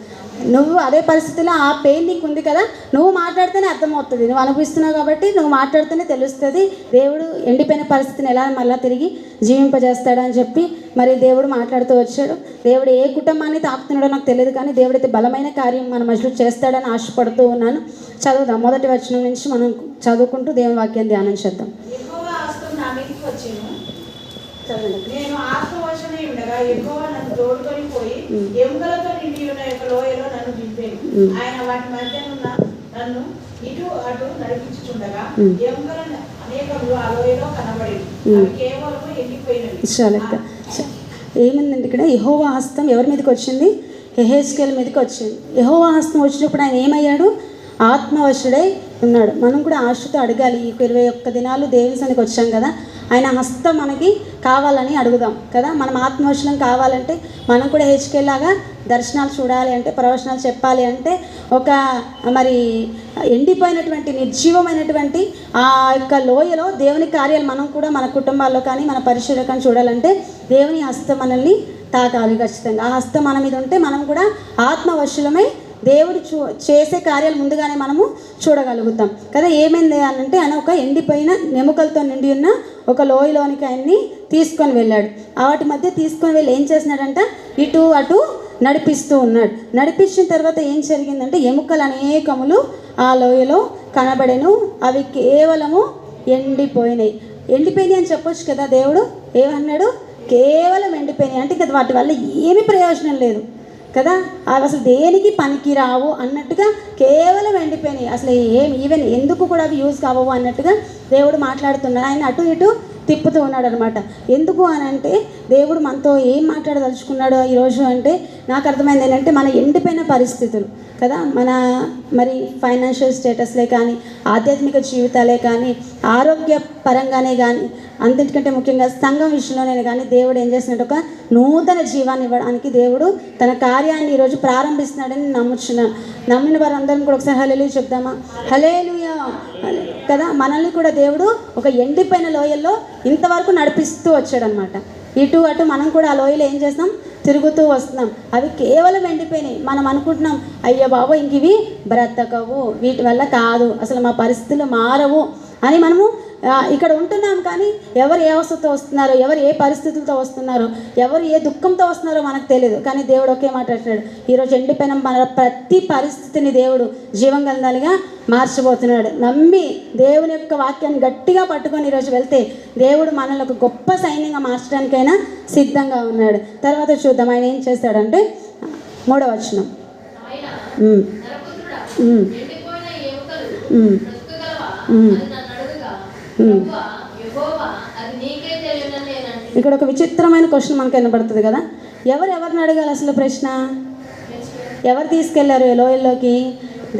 నువ్వు అదే పరిస్థితిలో ఆ పెయిన్ నీకు ఉంది కదా, నువ్వు మాట్లాడితేనే అర్థమవుతుంది, నువ్వు అనుభవిస్తున్నావు కాబట్టి నువ్వు మాట్లాడితేనే తెలుస్తుంది దేవుడు ఎండిపోయిన పరిస్థితిని ఎలా మళ్ళీ తిరిగి జీవింపజేస్తాడని చెప్పి మరి దేవుడు మాట్లాడుతూ వచ్చాడు. దేవుడు ఏ కుటుంబాన్ని తాకుతున్నాడో నాకు తెలియదు, కానీ దేవుడైతే బలమైన కార్యం మన మధ్యలో చేస్తాడని ఆశపడుతూ ఉన్నాను. చదువుదాం, 1వ వచనం నుంచి మనం చదువుకుంటూ దేవుని వాక్యాన్ని ధ్యానం చేద్దాం. నేను ఆత్మవశమై ఉండగా యెహోవా నన్ను తోడుకొని పోయి ఎముకలతో నిండి ఉన్న యొక్క లోయలో నన్ను దింపాడు. ఆయన వాటి మధ్యనున్న నన్ను ఇటు అటు నడిపించుచుండగా ఎముకలు అనేకములు ఆ లోయలో కనబడేవి, అవి కేవలం ఎండిపోయినవి. ఏముందంటే ఇక్కడ యెహోవా హస్తం ఎవరి మీదకి వచ్చింది? యెహెజ్కేలు మీదకి వచ్చింది. యెహోవా హస్తం వచ్చినప్పుడు ఆయన ఏమయ్యాడు? ఆత్మవశుడై ఉన్నాడు. మనం కూడా ఆశతో అడగాలి. ఈ 21 దినాలు దేవుని సన్నిధికి వచ్చాం కదా, ఆయన హస్తం మనకి కావాలని అడుగుదాం కదా. మనం ఆత్మవశులం కావాలంటే మనం కూడా హెచ్కేలాగా దర్శనాలు చూడాలి అంటే, ప్రవచనాలు చెప్పాలి అంటే, ఒక మరి ఎండిపోయినటువంటి నిర్జీవమైనటువంటి ఆ యొక్క లోయలో దేవుని కార్యాలు మనం కూడా మన కుటుంబాల్లో కానీ మన పరిచర్యలో కానీ చూడాలంటే దేవుని హస్తం మనల్ని తాకాలి ఖచ్చితంగా. ఆ హస్తం మన మీద ఉంటే మనం కూడా ఆత్మవశులమై దేవుడు చేసే కార్యాలు ముందుగానే మనము చూడగలుగుతాం కదా. ఏమైంది అని అంటే, ఆయన ఒక ఎండిపోయిన నెముకలతో నిండి ఉన్న ఒక లోయలోనికి ఆయన్ని తీసుకొని వెళ్ళాడు. వాటి మధ్య తీసుకొని వెళ్ళి ఏం చేసినాడంట, ఇటు అటు నడిపిస్తూ ఉన్నాడు. నడిపించిన తర్వాత ఏం జరిగిందంటే, ఎముకలు అనేకములు ఆ లోయలో కనబడెను. అవి కేవలము ఎండిపోయినాయి. ఎండిపోయినాయి అని చెప్పొచ్చు కదా. దేవుడు ఏమన్నాడు? కేవలం ఎండిపోయినాయి అంటే కదా, వాటి వల్ల ఏమీ ప్రయోజనం లేదు కదా, అవి అసలు దేనికి పనికి రావు అన్నట్టుగా కేవలం ఎండిపోయినాయి. అసలు ఈవెన్ ఎందుకు కూడా అవి యూజ్ కావవు అన్నట్టుగా దేవుడు మాట్లాడుతున్నాడు. ఆయన అటు ఇటు తిప్పుతూ ఉన్నాడు అనమాట. ఎందుకు అని అంటే, దేవుడు మనతో ఏం మాట్లాడదలుచుకున్నాడో ఈరోజు అంటే నాకు అర్థమైంది ఏంటంటే, మన ఎండిపోయిన పరిస్థితులు కదా, మన మరి ఫైనాన్షియల్ స్టేటస్లే కానీ, ఆధ్యాత్మిక జీవితాలే కానీ, ఆరోగ్య పరంగానే కానీ, అంతకంటే ముఖ్యంగా సంఘం విషయంలోనే కానీ దేవుడు ఏం చేస్తున్నాడు, ఒక నూతన జీవాన్ని ఇవ్వడానికి దేవుడు తన కార్యాన్ని ఈరోజు ప్రారంభిస్తున్నాడని నమ్ముచున్నాను. నమ్మిన వారందరం కూడా ఒకసారి హల్లెలూయా చెప్దామా? హల్లెలూయా కదా. మనల్ని కూడా దేవుడు ఒక ఎండిపోయిన లోయల్లో ఇంతవరకు నడిపిస్తూ వచ్చాడనమాట. ఇటు అటు మనం కూడా ఆ లోయలో ఏం చేస్తాం, తిరుగుతూ వస్తున్నాం. అవి కేవలం ఎండిపోయినాయి. మనం అనుకుంటున్నాం, అయ్యో బాబు ఇంక ఇవి బ్రతకవు, వీటి వల్ల కాదు, అసలు మా పరిస్థితులు మారవు అని మనము ఇక్కడ ఉంటున్నాం. కానీ ఎవరు ఏ అవస్థతో వస్తున్నారో, ఎవరు ఏ పరిస్థితులతో వస్తున్నారో, ఎవరు ఏ దుఃఖంతో వస్తున్నారో మనకు తెలియదు. కానీ దేవుడు ఒకే మాట్లాడుతున్నాడు, ఈరోజు ఎండిపోయిన మన ప్రతి పరిస్థితిని దేవుడు జీవం గలదానిగా మార్చబోతున్నాడు. నమ్మి దేవుని యొక్క వాక్యాన్ని గట్టిగా పట్టుకొని ఈరోజు వెళ్తే దేవుడు మనల్ని ఒక గొప్ప సైన్యంగా మార్చడానికైనా సిద్ధంగా ఉన్నాడు. తర్వాత చూద్దాం ఆయన ఏం చేస్తాడంటే, 3వ వచనం. ఇక్కడ ఒక విచిత్రమైన క్వశ్చన్ మనకు వినపడుతుంది కదా. ఎవరిని అడగాలి అసలు ప్రశ్న? ఎవరు తీసుకెళ్లారు లోయల్లోకి?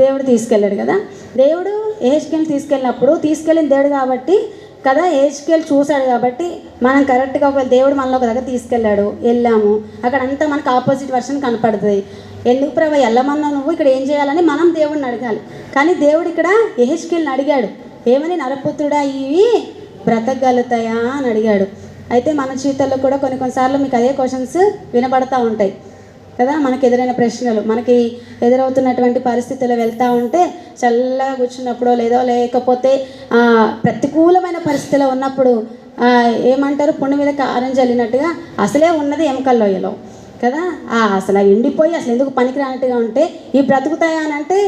దేవుడు తీసుకెళ్ళాడు కదా. దేవుడు యెహెజ్కేలు తీసుకెళ్ళిన దేవుడు కాబట్టి కదా, యెహెజ్కేలు చూశాడు కాబట్టి మనం కరెక్ట్గా ఒకవేళ దేవుడు మనలో ఒక దగ్గర తీసుకెళ్ళాడు, వెళ్ళాము, అక్కడ అంతా మనకు ఆపోజిట్ వర్షన్ కనపడుతుంది. ఎందుకు ప్రభు వెళ్ళమన్నా, నువ్వు ఇక్కడ ఏం చేయాలని మనం దేవుడిని అడగాలి. కానీ దేవుడు ఇక్కడ యెహెజ్కేలుని అడిగాడు, ఏమని? నరపుత్రుడా, ఇవి బ్రతకగలుగుతాయా అని అడిగాడు. అయితే మన జీవితాల్లో కూడా కొన్నిసార్లు మీకు అదే క్వశ్చన్స్ వినబడతా ఉంటాయి కదా. మనకు ఎదురైన ప్రశ్నలు, మనకి ఎదురవుతున్నటువంటి పరిస్థితుల్లో వెళ్తూ ఉంటే, చల్లగా కూర్చున్నప్పుడు లేకపోతే ప్రతికూలమైన పరిస్థితిలో ఉన్నప్పుడు ఏమంటారు, పుండు మీద కారం జల్లినట్టుగా అసలే ఉన్నది ఎముకల లోయలో కదా. అసలు ఎండిపోయి అసలు ఎందుకు పనికిరానట్టుగా ఉంటే ఈ బ్రతుకుతాయా అని అంటే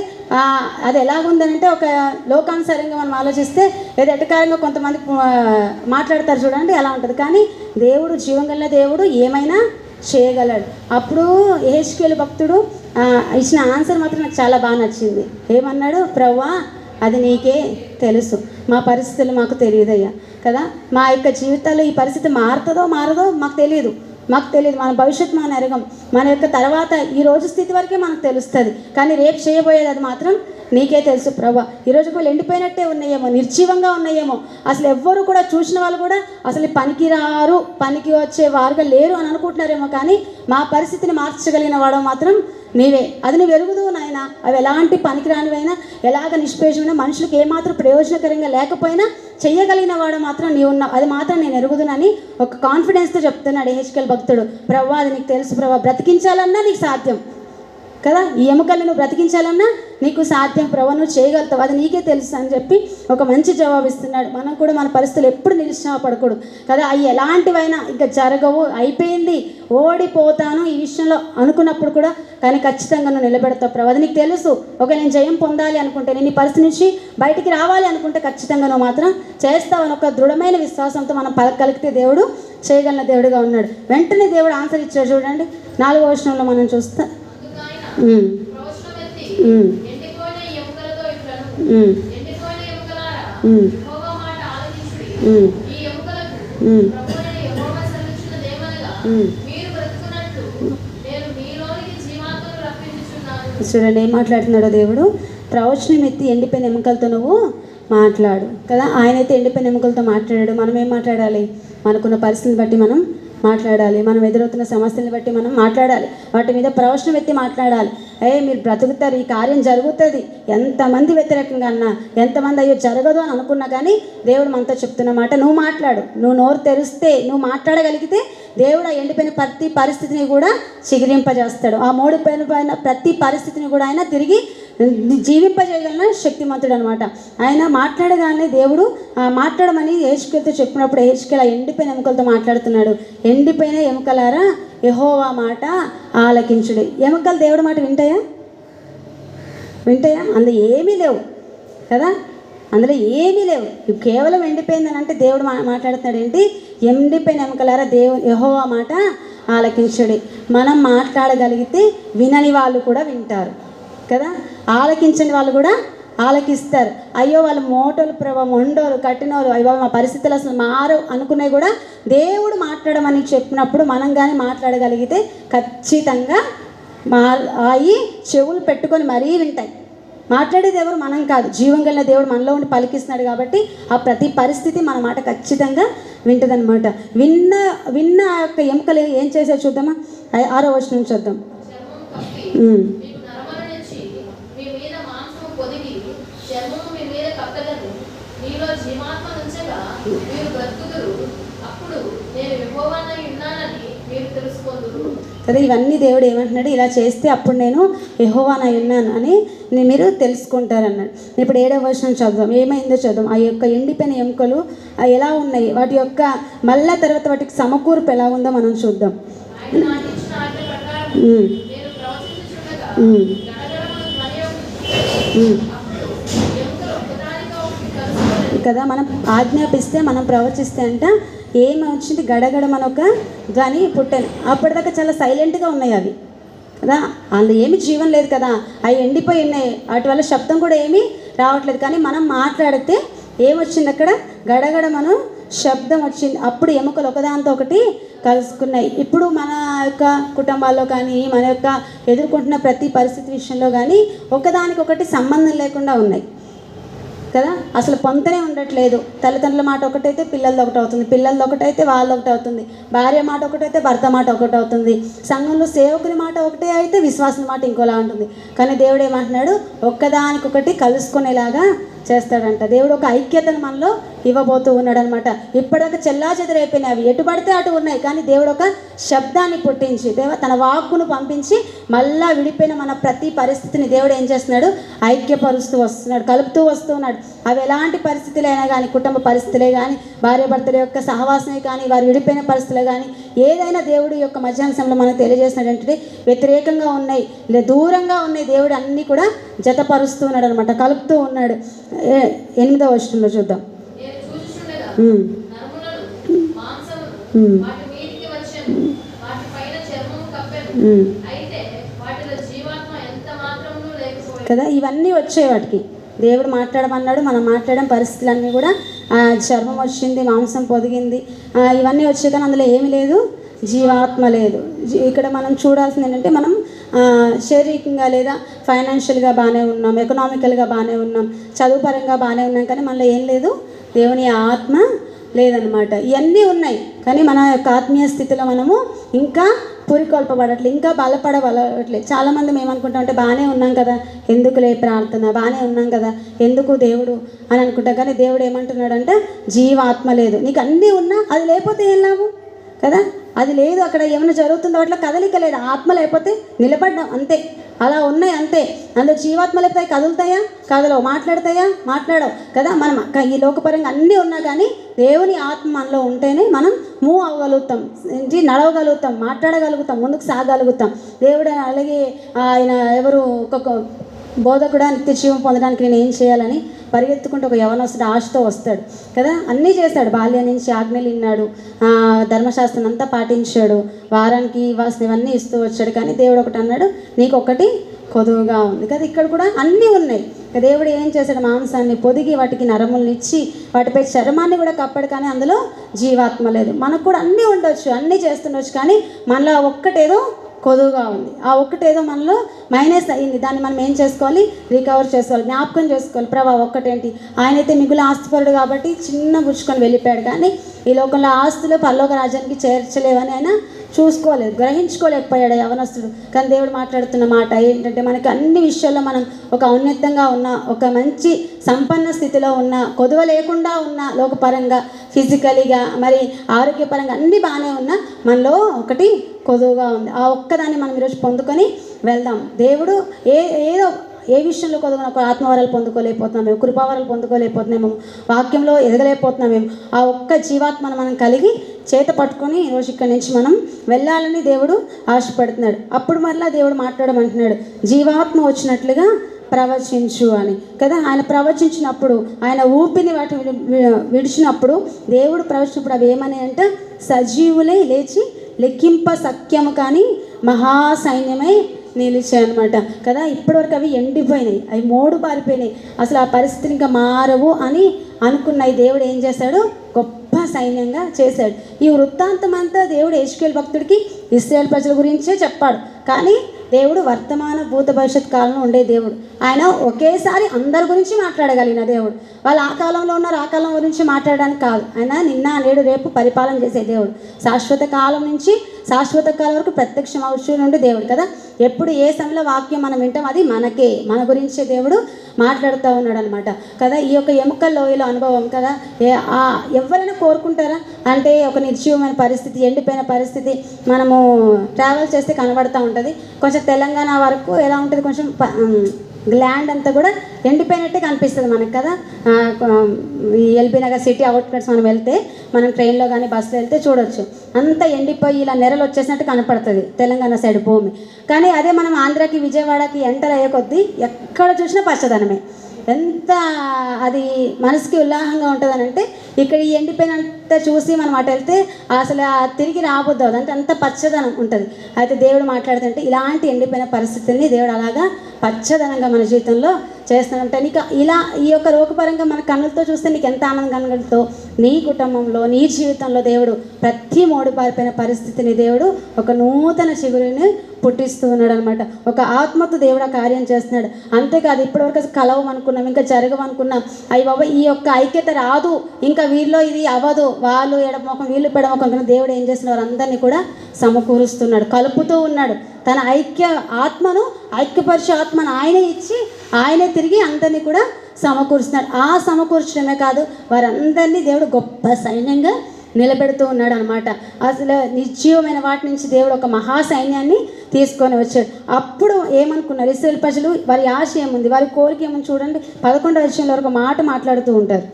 అది ఎలాగుందనంటే, ఒక లోకానుసారంగా మనం ఆలోచిస్తే ఏదో ఎటకారంగా కొంతమంది మాట్లాడతారు చూడండి, అలా ఉంటుంది. కానీ దేవుడు జీవంగల దేవుడు ఏమైనా చేయగలడు. అప్పుడు యెహెజ్కేలు భక్తుడు ఇచ్చిన ఆన్సర్ మాత్రం నాకు చాలా బాగా నచ్చింది. ఏమన్నాడు? ప్రభువా, అది నీకే తెలుసు, మా పరిస్థితులు మాకు తెలియదయ్యా కదా. మా యొక్క జీవితాల్లో ఈ పరిస్థితి మారుతుందో మారదో మాకు తెలియదు. మన భవిష్యత్తు మనం ఎరగం. మన యొక్క తర్వాత ఈ రోజు స్థితి వరకే మనకు తెలుస్తుంది. కానీ రేపు చేయబోయేది అది మాత్రం నీకే తెలుసు ప్రభా. ఈరోజు కూడా ఎండిపోయినట్టే ఉన్నాయేమో, నిర్జీవంగా ఉన్నాయేమో, అసలు ఎవ్వరు కూడా చూసిన వాళ్ళు కూడా అసలు పనికి వచ్చే వారుగా లేరు అని అనుకుంటున్నారేమో. కానీ మా పరిస్థితిని మార్చగలిగిన వాడు మాత్రం నీవే. అది నువ్వు ఎరుగుదు నాయన. అవి ఎలాంటి పనికిరానివైనా, ఎలాగ నిష్పేషమైనా, మనుషులకు ఏమాత్రం ప్రయోజనకరంగా లేకపోయినా చెయ్యగలిగిన వాడు మాత్రం నీవు ఉన్నావు, అది మాత్రం నేను ఎరుగుదునని ఒక కాన్ఫిడెన్స్తో చెప్తున్నాడు యెహెజ్కేలు భక్తుడు. ప్రభా, అది నీకు తెలుసు ప్రభా, బ్రతికించాలన్నా నీకు సాధ్యం కదా, ఈ ఎముకలను నువ్వు బ్రతికించాలన్నా నీకు సాధ్యం ప్రభా, నువ్వు చేయగలుగుతావు, అది నీకే తెలుసు అని చెప్పి ఒక మంచి జవాబు ఇస్తున్నాడు. మనం కూడా మన పరిస్థితులు ఎప్పుడు నిరుత్సాహపడకూడదు కదా. అవి ఎలాంటివైనా ఇంకా జరగవు, అయిపోయింది, ఓడిపోతాను ఈ విషయంలో అనుకున్నప్పుడు కూడా కానీ ఖచ్చితంగా నువ్వు నిలబెడతావు ప్రభా, అది నీకు తెలుసు. ఒక నేను జయం పొందాలి అనుకుంటే, నేను ఈ పరిస్థితి నుంచి బయటికి రావాలి అనుకుంటే ఖచ్చితంగా నువ్వు మాత్రం చేస్తావని ఒక దృఢమైన విశ్వాసంతో మనం పలకలిగితే దేవుడు చేయగలిగిన దేవుడుగా ఉన్నాడు. వెంటనే దేవుడు ఆన్సర్ ఇచ్చాడు. చూడండి 4వ వచనంలో మనం చూస్తాం. మీరు చూడండి ఏం మాట్లాడుతున్నాడో దేవుడు. ప్రవచనం ఎత్తి ఎండిపోయిన ఎముకలతో నువ్వు మాట్లాడు కదా. ఆయనైతే ఎండిపోయిన ఎముకలతో మాట్లాడాడు. మనం ఏం మాట్లాడాలి? మనకున్న పరిస్థితిని బట్టి మనం మాట్లాడాలి. మనం ఎదురవుతున్న సమస్యలను బట్టి మనం మాట్లాడాలి. వాటి మీద ప్రవచనం ఎత్తి మాట్లాడాలి. మీరు బ్రతుకుతారు, ఈ కార్యం జరుగుతుంది. ఎంతమంది వ్యతిరేకంగా అన్నా, ఎంతమంది అయ్యో జరగదు అని అనుకున్నా కానీ దేవుడు మనతో చెప్తున్న మాట నువ్వు మాట్లాడు. నువ్వు నోరు తెరిస్తే, నువ్వు మాట్లాడగలిగితే దేవుడు ఆ ఎండిపోయిన ప్రతి పరిస్థితిని కూడా చిగురింపజేస్తాడు. ఆ మూడిపోయిన ప్రతి పరిస్థితిని కూడా ఆయన తిరిగి జీవింపజేయగలిగిన శక్తిమంతుడు అనమాట. ఆయన మాట్లాడగానే దేవుడు మాట్లాడమని యెహెజ్కేలుతో చెప్పినప్పుడు యెహెజ్కేలు ఆ ఎండిపోయిన ఎముకలతో మాట్లాడుతున్నాడు. ఎండిపోయిన ఎముకలారా యెహోవా మాట ఆలకించుడి. ఎముకలు దేవుడి మాట వింటాయా? అందులో ఏమీ లేవు కదా. అందులో ఏమీ లేవు. కేవలం ఎండిపోయిందని అంటే దేవుడు మాట్లాడుతున్నాడు ఏంటి? ఎండిపోయిన ఎముకలారా యెహోవా మాట ఆలకించుడి. మనం మాట్లాడగలిగితే వినని వాళ్ళు కూడా వింటారు కదా. ఆలకించని వాళ్ళు కూడా ఆలకిస్తారు. అయ్యో వాళ్ళు మోటోలు ప్రభావం మొండోలు కట్టినోరు, అయ్యో మా పరిస్థితులు అసలు మారు అనుకున్నాయి కూడా దేవుడు మాట్లాడమని చెప్పినప్పుడు మనం కానీ మాట్లాడగలిగితే ఖచ్చితంగా అవి చెవులు పెట్టుకొని మరీ వింటాయి. మాట్లాడేది ఎవరు? మనం కాదు, జీవం కలిగిన దేవుడు మనలో ఉండి పలికిస్తున్నాడు కాబట్టి ఆ ప్రతి పరిస్థితి మన మాట ఖచ్చితంగా వింటదనమాట. విన్న యొక్క ఎముకలు ఏం చేసారు చూద్దామా? 6వ వచనం చూద్దాం. కదా ఇవన్నీ దేవుడు ఏమంటున్నాడు? ఇలా చేస్తే అప్పుడు నేను యెహోవానై ఉన్నాను అని మీరు తెలుసుకుంటారన్నాడు. ఇప్పుడు 7వ వచనం చదువుదాం. ఏమైందో చదువుదాం. ఆ యొక్క ఎండిపోయిన ఎముకలు ఎలా ఉన్నాయి, వాటి యొక్క మళ్ళా తర్వాత వాటికి సమకూర్పు ఎలా ఉందో మనం చూద్దాం. కదా మనం ఆజ్ఞాపిస్తే, మనం ప్రవచిస్తే అంట ఏమి వచ్చింది? గడగడ మనొక ధ్వని పుట్టాను. అప్పటిదాకా చాలా సైలెంట్గా ఉన్నాయి అవి కదా. అందులో ఏమి జీవం లేదు కదా. అవి ఎండిపోయి ఉన్నాయి. వాటి వల్ల శబ్దం కూడా ఏమీ రావట్లేదు. కానీ మనం మాట్లాడితే ఏమొచ్చింది? అక్కడ గడగడ మనం శబ్దం వచ్చింది. అప్పుడు ఎముకలు ఒకదాంతో ఒకటి కలుసుకున్నాయి. ఇప్పుడు మన యొక్క కుటుంబాల్లో కానీ, మన యొక్క ఎదుర్కొంటున్న ప్రతి పరిస్థితి విషయంలో కానీ ఒకదానికొకటి సంబంధం లేకుండా ఉన్నాయి కదా. అసలు పొంతనే ఉండట్లేదు. తల్లిదండ్రుల మాట ఒకటైతే పిల్లలది ఒకటి అవుతుంది, పిల్లలది ఒకటైతే వాళ్ళది ఒకటి అవుతుంది, భార్య మాట ఒకటైతే భర్త మాట ఒకటి అవుతుంది, సంఘంలో సేవకుని మాట ఒకటే అయితే విశ్వాసం మాట ఇంకోలా ఉంటుంది. కానీ దేవుడు ఏమంటున్నాడు? ఒక్కదానికొకటి కలుసుకునేలాగా చేస్తాడంట. దేవుడు ఒక ఐక్యతను మనలో ఇవ్వబోతూ ఉన్నాడు అనమాట. ఇప్పటిదాకా చెల్లాచెదరైపోయినాయి, అవి ఎటు పడితే అటు ఉన్నాయి. కానీ దేవుడు ఒక శబ్దాన్ని పుట్టించి, తన వాక్కును పంపించి మళ్ళా విడిపోయిన మన ప్రతి పరిస్థితిని దేవుడు ఏం చేస్తున్నాడు? ఐక్యపరుస్తూ వస్తున్నాడు, కలుపుతూ వస్తూ ఉన్నాడు. అవి ఎలాంటి పరిస్థితులైనా కానీ, కుటుంబ పరిస్థితులే కానీ, భార్యాభర్తల యొక్క సహవాసమే కానీ, వారు విడిపోయిన పరిస్థితులే కానీ, ఏదైనా దేవుడు యొక్క మధ్యాహ్న సమయంలో మనకు తెలియజేస్తున్నాడు అంటే వ్యతిరేకంగా ఉన్నాయి, దూరంగా ఉన్నాయి, దేవుడు అన్నీ కూడా జతపరుస్తూ ఉన్నాడు అనమాట, కలుపుతూ ఉన్నాడు. 8వ వచనంలో చూద్దాం. కదా ఇవన్నీ వచ్చాయి. వాటికి దేవుడు మాట్లాడమన్నాడు, మనం మాట్లాడడం, పరిస్థితులన్నీ కూడా చర్మం వచ్చింది, మాంసం పొదిగింది, ఇవన్నీ వచ్చాయి. కానీ అందులో ఏమి లేదు? జీవాత్మ లేదు. ఇక్కడ మనం చూడాల్సింది ఏంటంటే, మనం శారీరకంగా లేదా ఫైనాన్షియల్గా బాగానే ఉన్నాం, ఎకనామికల్గా బాగానే ఉన్నాం, చదువు పరంగా బాగానే ఉన్నాం, కానీ మనలో ఏం లేదు? దేవుని ఆత్మ లేదనమాట. ఇవన్నీ ఉన్నాయి కానీ మన యొక్క ఆత్మీయ స్థితిలో మనము ఇంకా పురికొల్పబడట్లేదు, ఇంకా బలపడబడట్లేదు. చాలామంది ఏమనుకుంటాం అంటే బాగానే ఉన్నాం కదా, ఎందుకులే ప్రార్థన, బాగానే ఉన్నాం కదా, ఎందుకు దేవుడు అని అనుకుంటాం. కానీ దేవుడు ఏమంటున్నాడంటే జీవాత్మ లేదు. నీకు అన్నీ ఉన్నా అది లేకపోతే ఏం లాభం కదా. అది లేదు, అక్కడ ఏమైనా జరుగుతుందో అట్లా కదలిక లేదు. ఆత్మ లేకపోతే నిలబడ్డాం అంతే, అలా ఉన్నాయి అంతే. అందులో జీవాత్మ లేకపోతే కదులుతాయా? కదలవు. మాట్లాడతాయా? మాట్లాడవు కదా. మనం ఈ లోకపరంగా అన్నీ ఉన్నా కానీ దేవుని ఆత్మ మనలో ఉంటేనే మనం మూవ్ అవ్వగలుగుతాం, నడవగలుగుతాం, మాట్లాడగలుగుతాం, ముందుకు సాగలుగుతాం. దేవుడు అలాగే ఆయన ఎవరు ఒక్కొక్క బోధకుడా నిత్య జీవం పొందడానికి నేను ఏం చేయాలని పరిగెత్తుకుంటూ ఒక యవనస్తుడు ఆశతో వస్తాడు కదా. అన్నీ చేస్తాడు, బాల్యం నుంచి ఆజ్ఞలు విన్నాడు, ధర్మశాస్త్రం అంతా పాటించాడు, వారానికి ఇవ్వాల్సినవన్నీ ఇస్తూ వచ్చాడు. కానీ దేవుడు ఒకటి అన్నాడు, నీకు ఒకటి కొదువుగా ఉంది కదా. ఇక్కడ కూడా అన్నీ ఉన్నాయి. దేవుడు ఏం చేశాడు? మాంసాన్ని పొదిగి వాటికి నరములను ఇచ్చి వాటిపై చర్మాన్ని కూడా కప్పాడు, కానీ అందులో జీవాత్మ లేదు. మనకు కూడా అన్నీ ఉండొచ్చు, అన్నీ చేస్తుండొచ్చు, కానీ మనలో ఒక్కటేదో కొదువుగా ఉంది. ఆ ఒక్కటేదో మనలో మైనస్ అయింది. దాన్ని మనం ఏం చేసుకోవాలి? రికవర్ చేసుకోవాలి, జ్ఞాపకం చేసుకోవాలి. ప్రభా ఒక్కటేంటి, ఆయనైతే మిగులు ఆస్తిపరుడు కాబట్టి చిన్న గుచ్చుకొని వెళ్ళిపోయాడు, కానీ ఈ లోకంలో ఆస్తులు పరలోక రాజ్యానికి చేర్చలేవని ఆయన చూసుకోలేదు, గ్రహించుకోలేకపోయాడు యవనస్తుడు. కానీ దేవుడు మాట్లాడుతున్న మాట ఏంటంటే, మనకి అన్ని విషయాల్లో మనం ఒక ఔన్నత్యంగా ఉన్న, ఒక మంచి సంపన్న స్థితిలో ఉన్న, కొదువ లేకుండా ఉన్న, లోకపరంగా ఫిజికలీగా మరి ఆరోగ్యపరంగా అన్నీ బాగానే ఉన్న, మనలో ఒకటి కొదువుగా ఉంది. ఆ ఒక్కదాన్ని మనం ఈరోజు పొందుకొని వెళ్దాం. దేవుడు ఏదో ఏ విషయంలో కొద్దిగా ఒక ఆత్మవరాలు పొందుకోలేకపోతున్నామేమో, కృపావరాలు పొందుకోలేకపోతున్నామేమో, వాక్యంలో ఎదగలేకపోతున్నామేమో, ఆ ఒక్క జీవాత్మను మనం కలిగి చేత పట్టుకొని ఈరోజు ఇక్కడి నుంచి మనం వెళ్ళాలని దేవుడు ఆశపడుతున్నాడు. అప్పుడు మరలా దేవుడు మాట్లాడమంటున్నాడు, జీవాత్మ వచ్చినట్లుగా ప్రవచించు అని కదా. ఆయన ప్రవచించినప్పుడు, ఆయన ఊపిని వాటి విడిచినప్పుడు, దేవుడు ప్రవచించినప్పుడు అవి ఏమని అంటే, సజీవులే లేచి లెక్కింప సఖ్యము కానీ మహాసైన్యమై నిలిచాయి అనమాట కదా. ఇప్పటివరకు అవి ఎండిపోయినాయి, అవి మోడు పారిపోయినాయి, అసలు ఆ పరిస్థితులు ఇంకా మారవు అని అనుకున్నాయి. దేవుడు ఏం చేశాడు? గొప్ప సైన్యంగా చేశాడు. ఈ వృత్తాంతం అంతా దేవుడు యెహెజ్కేలు భక్తుడికి ఇశ్రాయేలు ప్రజల గురించే చెప్పాడు. కానీ దేవుడు వర్తమాన భూత భవిష్యత్ కాలంలో ఉండే దేవుడు. ఆయన ఒకేసారి అందరి గురించి మాట్లాడగలిగిన దేవుడు. వాళ్ళు ఆ కాలంలో ఉన్నారు, ఆ కాలం గురించి మాట్లాడడానికి కాదు. ఆయన నిన్న నేడు రేపు పరిపాలన చేసే దేవుడు. శాశ్వత కాలం నుంచి శాశ్వత కాలం వరకు ప్రత్యక్షం అవసరం నుండి దేవుడు కదా. ఎప్పుడు ఏ సమయంలో వాక్యం మనం వింటాం, అది మనకే, మన గురించే దేవుడు మాట్లాడుతూ ఉన్నాడు అనమాట కదా. ఈ యొక్క ఎముకల లోయలో అనుభవం కదా, ఎవరైనా కోరుకుంటారా అంటే, ఒక నిర్జీవమైన పరిస్థితి, ఎండిపోయిన పరిస్థితి మనము ట్రావెల్ చేస్తే కనబడుతూ ఉంటుంది. కొంచెం తెలంగాణ వరకు ఎలా ఉంటుంది, కొంచెం ల్యాండ్ అంతా కూడా ఎండిపోయినట్టే కనిపిస్తుంది మనకు కదా. ఈ ఎల్బీ నగర్ సిటీ అవుట్కట్స్ మనం వెళ్తే, మనం ట్రైన్లో కానీ బస్సులో వెళ్తే చూడొచ్చు, అంతా ఎండిపోయి ఇలా నెరలు వచ్చేసినట్టు కనపడుతుంది తెలంగాణ సైడ్ భూమి. కానీ అదే మనం ఆంధ్రాకి విజయవాడకి ఎంటర్ అయ్యే కొద్దీ ఎక్కడ చూసినా పచ్చదనమే. ఎంత అది మనసుకి ఉల్లాసంగా ఉంటుందని అంటే, ఇక్కడ ఈ ఎండిపోయినంత చూసి మనం అటు వెళ్తే అసలు తిరిగి రాబోద్దు, అంటే అంత పచ్చదనం ఉంటుంది. అయితే దేవుడు మాట్లాడుతుంటే, ఇలాంటి ఎండిపోయిన పరిస్థితుల్ని దేవుడు అలాగా పచ్చదనంగా మన జీవితంలో చేస్తానంటే, నీకు ఇలా ఈ యొక్క లోకపరంగా మన కన్నులతో చూస్తే నీకు ఎంత ఆనందం కలుగుతుందో, నీ కుటుంబంలో నీ జీవితంలో దేవుడు ప్రతి మోడు పారిపోయిన పరిస్థితిని దేవుడు ఒక నూతన చిగురుని పుట్టిస్తూ ఉన్నాడు అనమాట. ఒక ఆత్మతో దేవుడు ఆ కార్యం చేస్తున్నాడు. అంతేకాదు, ఇప్పటివరకు కలవం అనుకున్నాం, ఇంకా జరగవనుకున్నాం, అయ్యి బాబా ఈ యొక్క ఐక్యత రాదు, ఇంకా వీరిలో ఇది అవ్వదు, వాళ్ళు ఎడమొఖం వీళ్ళు పెడమొఖం అనుకున్న దేవుడు ఏం చేస్తున్నారు, అందరినీ కూడా సమకూరుస్తున్నాడు, కలుపుతూ ఉన్నాడు. తన ఆత్మను ఐక్యపరిచే ఆత్మను ఆయనే ఇచ్చి ఆయనే తిరిగి అందరినీ కూడా సమకూరుస్తున్నాడు. ఆ సమకూర్చడమే కాదు, వారందరినీ దేవుడు గొప్ప సైన్యంగా నిలబెడుతూ ఉన్నాడు అనమాట. అసలు నిర్జీవమైన వాటి నుంచి దేవుడు ఒక మహాసైన్యాన్ని తీసుకొని వచ్చాడు. అప్పుడు ఏమనుకున్నారు ఇశ్రాయేలు ప్రజలు, వారి ఆశ ఏముంది, వారి కోరిక ఏముంది చూడండి. 11వ వచనంలో ఒక మాట మాట్లాడుతూ ఉంటారు.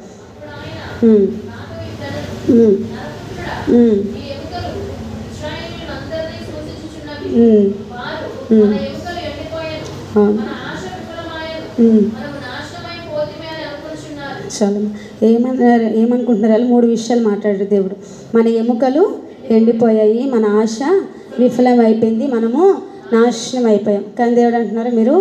చాలా ఏమనుకుంటున్నారు వాళ్ళు? 3 విషయాలు మాట్లాడారు దేవుడు. మన ఎముకలు ఎండిపోయాయి, మన ఆశ విఫలం అయిపోయింది, మనము నాశనం అయిపోయాం. కానీ దేవుడు అంటున్నారు, మీరు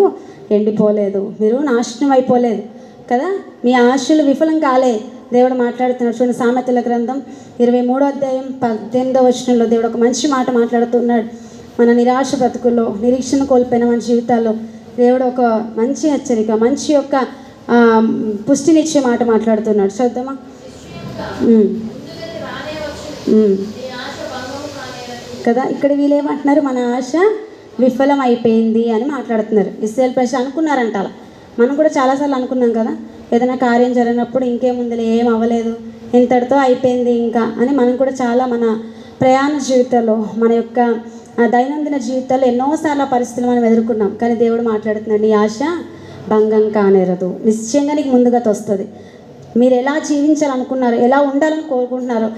ఎండిపోలేదు, మీరు నాశనం అయిపోలేదు కదా, మీ ఆశలు విఫలం కాలే. దేవుడు మాట్లాడుతున్నాడు చూడండి. సామెతల గ్రంథం 23వ అధ్యాయం 18వ వచనంలో దేవుడు ఒక మంచి మాట మాట్లాడుతున్నాడు. మన నిరాశ బ్రతుకుల్లో, నిరీక్షణ కోల్పోయిన మన జీవితాల్లో దేవుడు ఒక మంచి హెచ్చరిక, మంచి యొక్క పుష్టినిచ్చే మాట మాట్లాడుతున్నాడు. చూద్దామా? కదా, ఇక్కడ వీళ్ళు ఏమంటున్నారు, మన ఆశ విఫలం అయిపోయింది అని మాట్లాడుతున్నారు. ఇశ్రాయేలు ప్రజలు అనుకున్నారంట అలా. మనం కూడా చాలాసార్లు అనుకున్నాం కదా, ఏదైనా కార్యం జరిగినప్పుడు ఇంకేముందిలే, ఏం అవ్వలేదు, ఇంతటితో అయిపోయింది ఇంకా అని. మనం కూడా చాలా మన ప్రయాణ జీవితాల్లో, మన యొక్క దైనందిన జీవితాల్లో ఎన్నోసార్లు పరిస్థితులు మనం ఎదుర్కొన్నాం. కానీ దేవుడు మాట్లాడుతున్నాడు, నీ ఆశ భంగం కానేరదు, నిశ్చయంగా నీకు ముందుగతి వస్తుంది. మీరు ఎలా జీవించాలనుకున్నారు, ఎలా ఉండాలని కోరుకుంటున్నారో,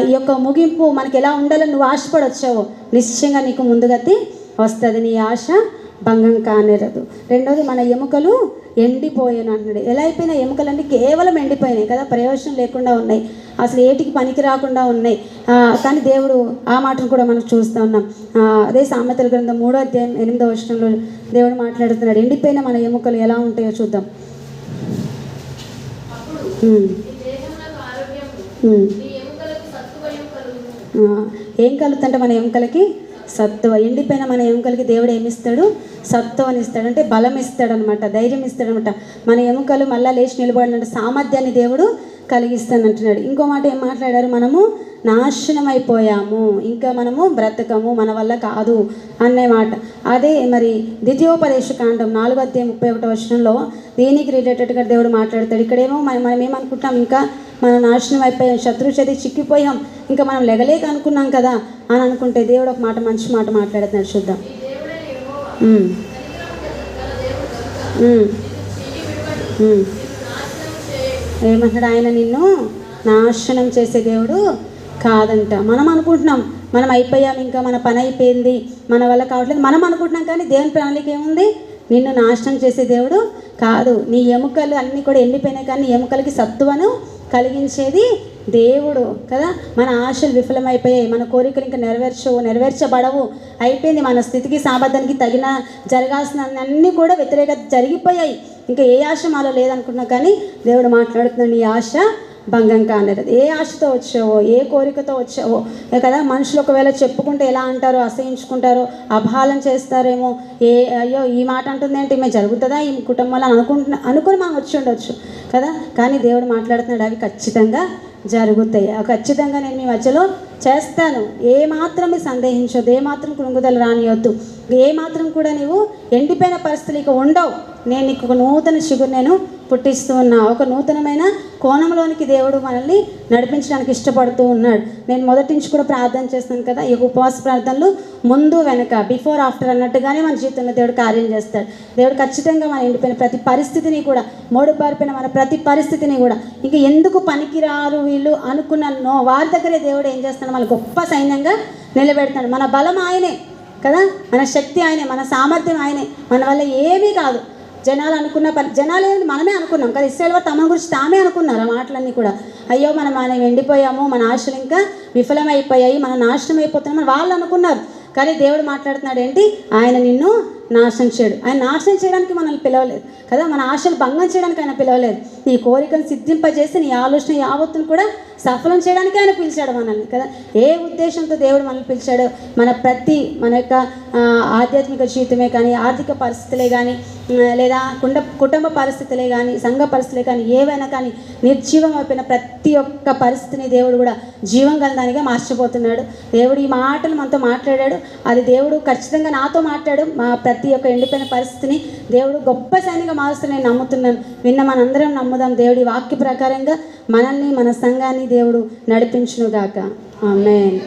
ఈ యొక్క ముగింపు మనకి ఎలా ఉండాలని నువ్వు ఆశపడి వచ్చావో, నిశ్చయంగా నీకు ముందుగతి వస్తుంది, నీ ఆశ భంగం కానేరదు. రెండోది, మన ఎముకలు ఎండిపోయాను అంటున్నాడు. ఎలా అయిపోయినా ఎముకలన్నీ కేవలం ఎండిపోయినాయి కదా, ప్రయోజనం లేకుండా ఉన్నాయి, అసలు ఏటికి పనికి రాకుండా ఉన్నాయి. కానీ దేవుడు ఆ మాటను కూడా మనం చూస్తూ ఉన్నాం. అదే సామెతల గ్రంథం 3వ అధ్యాయం 8వ వచనంలో దేవుడు మాట్లాడుతున్నాడు, ఎండిపోయిన మన ఎముకలు ఎలా ఉంటాయో చూద్దాం. ఏం కలుగుతుంటే మన ఎముకలకి సత్తువ. ఎండిపోయిన మన ఎముకలకి దేవుడు ఏమిస్తాడు? సత్తువని ఇస్తాడు. అంటే బలం ఇస్తాడు అనమాట, ధైర్యం ఇస్తాడు అనమాట. మన ఎముకలు మళ్ళీ లేచి నిలబడినట్టు సామర్థ్యాన్ని దేవుడు కలిగిస్తానంటున్నాడు. ఇంకో మాట ఏం మాట్లాడారు? మనము నాశనం అయిపోయాము, ఇంకా మనము బ్రతకము, మన వల్ల కాదు అనే మాట. అదే మరి ద్వితీయోపదేశ కాండం 4:31 దీనికి రిలేటెడ్గా దేవుడు మాట్లాడతాడు. ఇక్కడేమో మనం ఏమనుకుంటాం, ఇంకా మనం నాశనం అయిపోయాం, శత్రువు చేతి చిక్కిపోయాం, ఇంకా మనం లెగలేక అనుకున్నాం కదా అని అనుకుంటే దేవుడు ఒక మాట, మంచి మాట మాట్లాడుతున్నాడు. చూద్దాం. ఏమంటాడు? ఆయన నిన్ను నాశనం చేసే దేవుడు కాదంట. మనం అనుకుంటున్నాం మనం అయిపోయాం, ఇంకా మన పని అయిపోయింది, మన వల్ల కావట్లేదు మనం అనుకుంటున్నాం. కానీ దేవుని ప్రణాళిక ఏముంది? నిన్ను నాశనం చేసే దేవుడు కాదు. నీ ఎముకలు అన్నీ కూడా ఎండిపోయినాయి, కానీ నీ ఎముకలకి సత్తువను కలిగించేది దేవుడు కదా. మన ఆశలు విఫలమైపోయాయి, మన కోరికలు ఇంకా నెరవేర్చబడవు, అయిపోయింది. మన స్థితికి సామర్థ్యానికి తగిన జరగాల్సిన అన్నీ కూడా వ్యతిరేకత జరిగిపోయాయి. ఇంకా ఏ ఆశ మాలో లేదనుకున్నా కానీ దేవుడు మాట్లాడుతున్నాడు, నీ ఆశ భంగం కాలేదు. ఏ ఆశతో వచ్చావో, ఏ కోరికతో వచ్చావో కదా. మనుషులు ఒకవేళ చెప్పుకుంటే ఎలా అంటారో, అసహించుకుంటారో, అపహాలం చేస్తారేమో, అయ్యో ఈ మాట అంటుందేంటి, మేము జరుగుతుందా ఈ కుటుంబంలో అనుకుని మనం వచ్చి ఉండొచ్చు కదా. కానీ దేవుడు మాట్లాడుతున్నాడు, అవి ఖచ్చితంగా జరుగుతాయి, ఖచ్చితంగా నేను మీ మధ్యలో చేస్తాను. ఏ మాత్రం సందేహించొద్దు, ఏ మాత్రం కృంగుదలు రానియొద్దు, ఏ మాత్రం కూడా నీవు ఎండిపోయిన పరిస్థితులు ఇక ఉండవు. నేను నీకు ఒక నూతన చిగురు నేను పుట్టిస్తూ ఉన్నా. ఒక నూతనమైన కోణంలోనికి దేవుడు మనల్ని నడిపించడానికి ఇష్టపడుతూ ఉన్నాడు. నేను మొదటి నుంచి కూడా ప్రార్థన చేస్తాను కదా, ఈ ఉపవాస ప్రార్థనలు ముందు వెనక, బిఫోర్ ఆఫ్టర్ అన్నట్టుగానే మన జీవితంలో దేవుడు కార్యం చేస్తాడు. దేవుడు ఖచ్చితంగా మన ఎండిపోయిన ప్రతి పరిస్థితిని కూడా, మోడుపారిపోయిన మన ప్రతి పరిస్థితిని కూడా, ఇంకా ఎందుకు పనికిరారు వీళ్ళు అనుకున్నానో వారి దగ్గరే దేవుడు ఏం చేస్తాడు? మన గొప్ప సైన్యంగా నిలబెడతాడు. మన బలం ఆయనే కదా, మన శక్తి ఆయనే, మన సామర్థ్యం ఆయనే, మన వల్ల ఏమీ కాదు. జనాలు అనుకున్న జనాలు ఏంటి, మనమే అనుకున్నాం కదా. ఇశ్రాయేలు వారు తమ గురించి తామే అనుకున్నారు ఆ మాటలన్నీ కూడా. అయ్యో మనం ఎండిపోయాము, మన ఆశలు ఇంకా విఫలమైపోయాయి, మనం నాశనం అయిపోతున్నామని వాళ్ళు అనుకున్నారు. కానీ దేవుడు మాట్లాడుతున్నాడు ఏంటి? ఆయన నిన్ను నాశనం చేయడు. ఆయన నాశనం చేయడానికి మనల్ని పిలవలేదు కదా, మన ఆశలు భంగం చేయడానికి ఆయన పిలవలేదు. నీ కోరికను సిద్ధింపజేసి నీ ఆలోచన యావత్తును కూడా సఫలం చేయడానికి ఆయన పిలిచాడు మనల్ని కదా. ఏ ఉద్దేశంతో దేవుడు మనల్ని పిలిచాడు? మన యొక్క ఆధ్యాత్మిక జీవితమే కానీ, ఆర్థిక పరిస్థితులే కానీ, లేదా కుటుంబ పరిస్థితులే కానీ, సంఘ పరిస్థితులే కానీ, ఏవైనా కానీ నిర్జీవం అయిపోయిన ప్రతి ఒక్క పరిస్థితిని దేవుడు కూడా జీవం గలదానిగా మార్చిపోతున్నాడు. దేవుడు ఈ మాటలు మనతో మాట్లాడాడు. అది దేవుడు ఖచ్చితంగా నాతో మాట్లాడు. మా ప్రతి ఒక్క ఎండిపోయిన పరిస్థితిని దేవుడు గొప్ప సైనిగా మారుస్తూ నేను నమ్ముతున్నాను. విన్న మనందరం నమ్ముదాం. దేవుడి వాక్య ప్రకారంగా మనల్ని, మన సంఘాన్ని దేవుడు నడిపించునుగాక. ఆమేన్.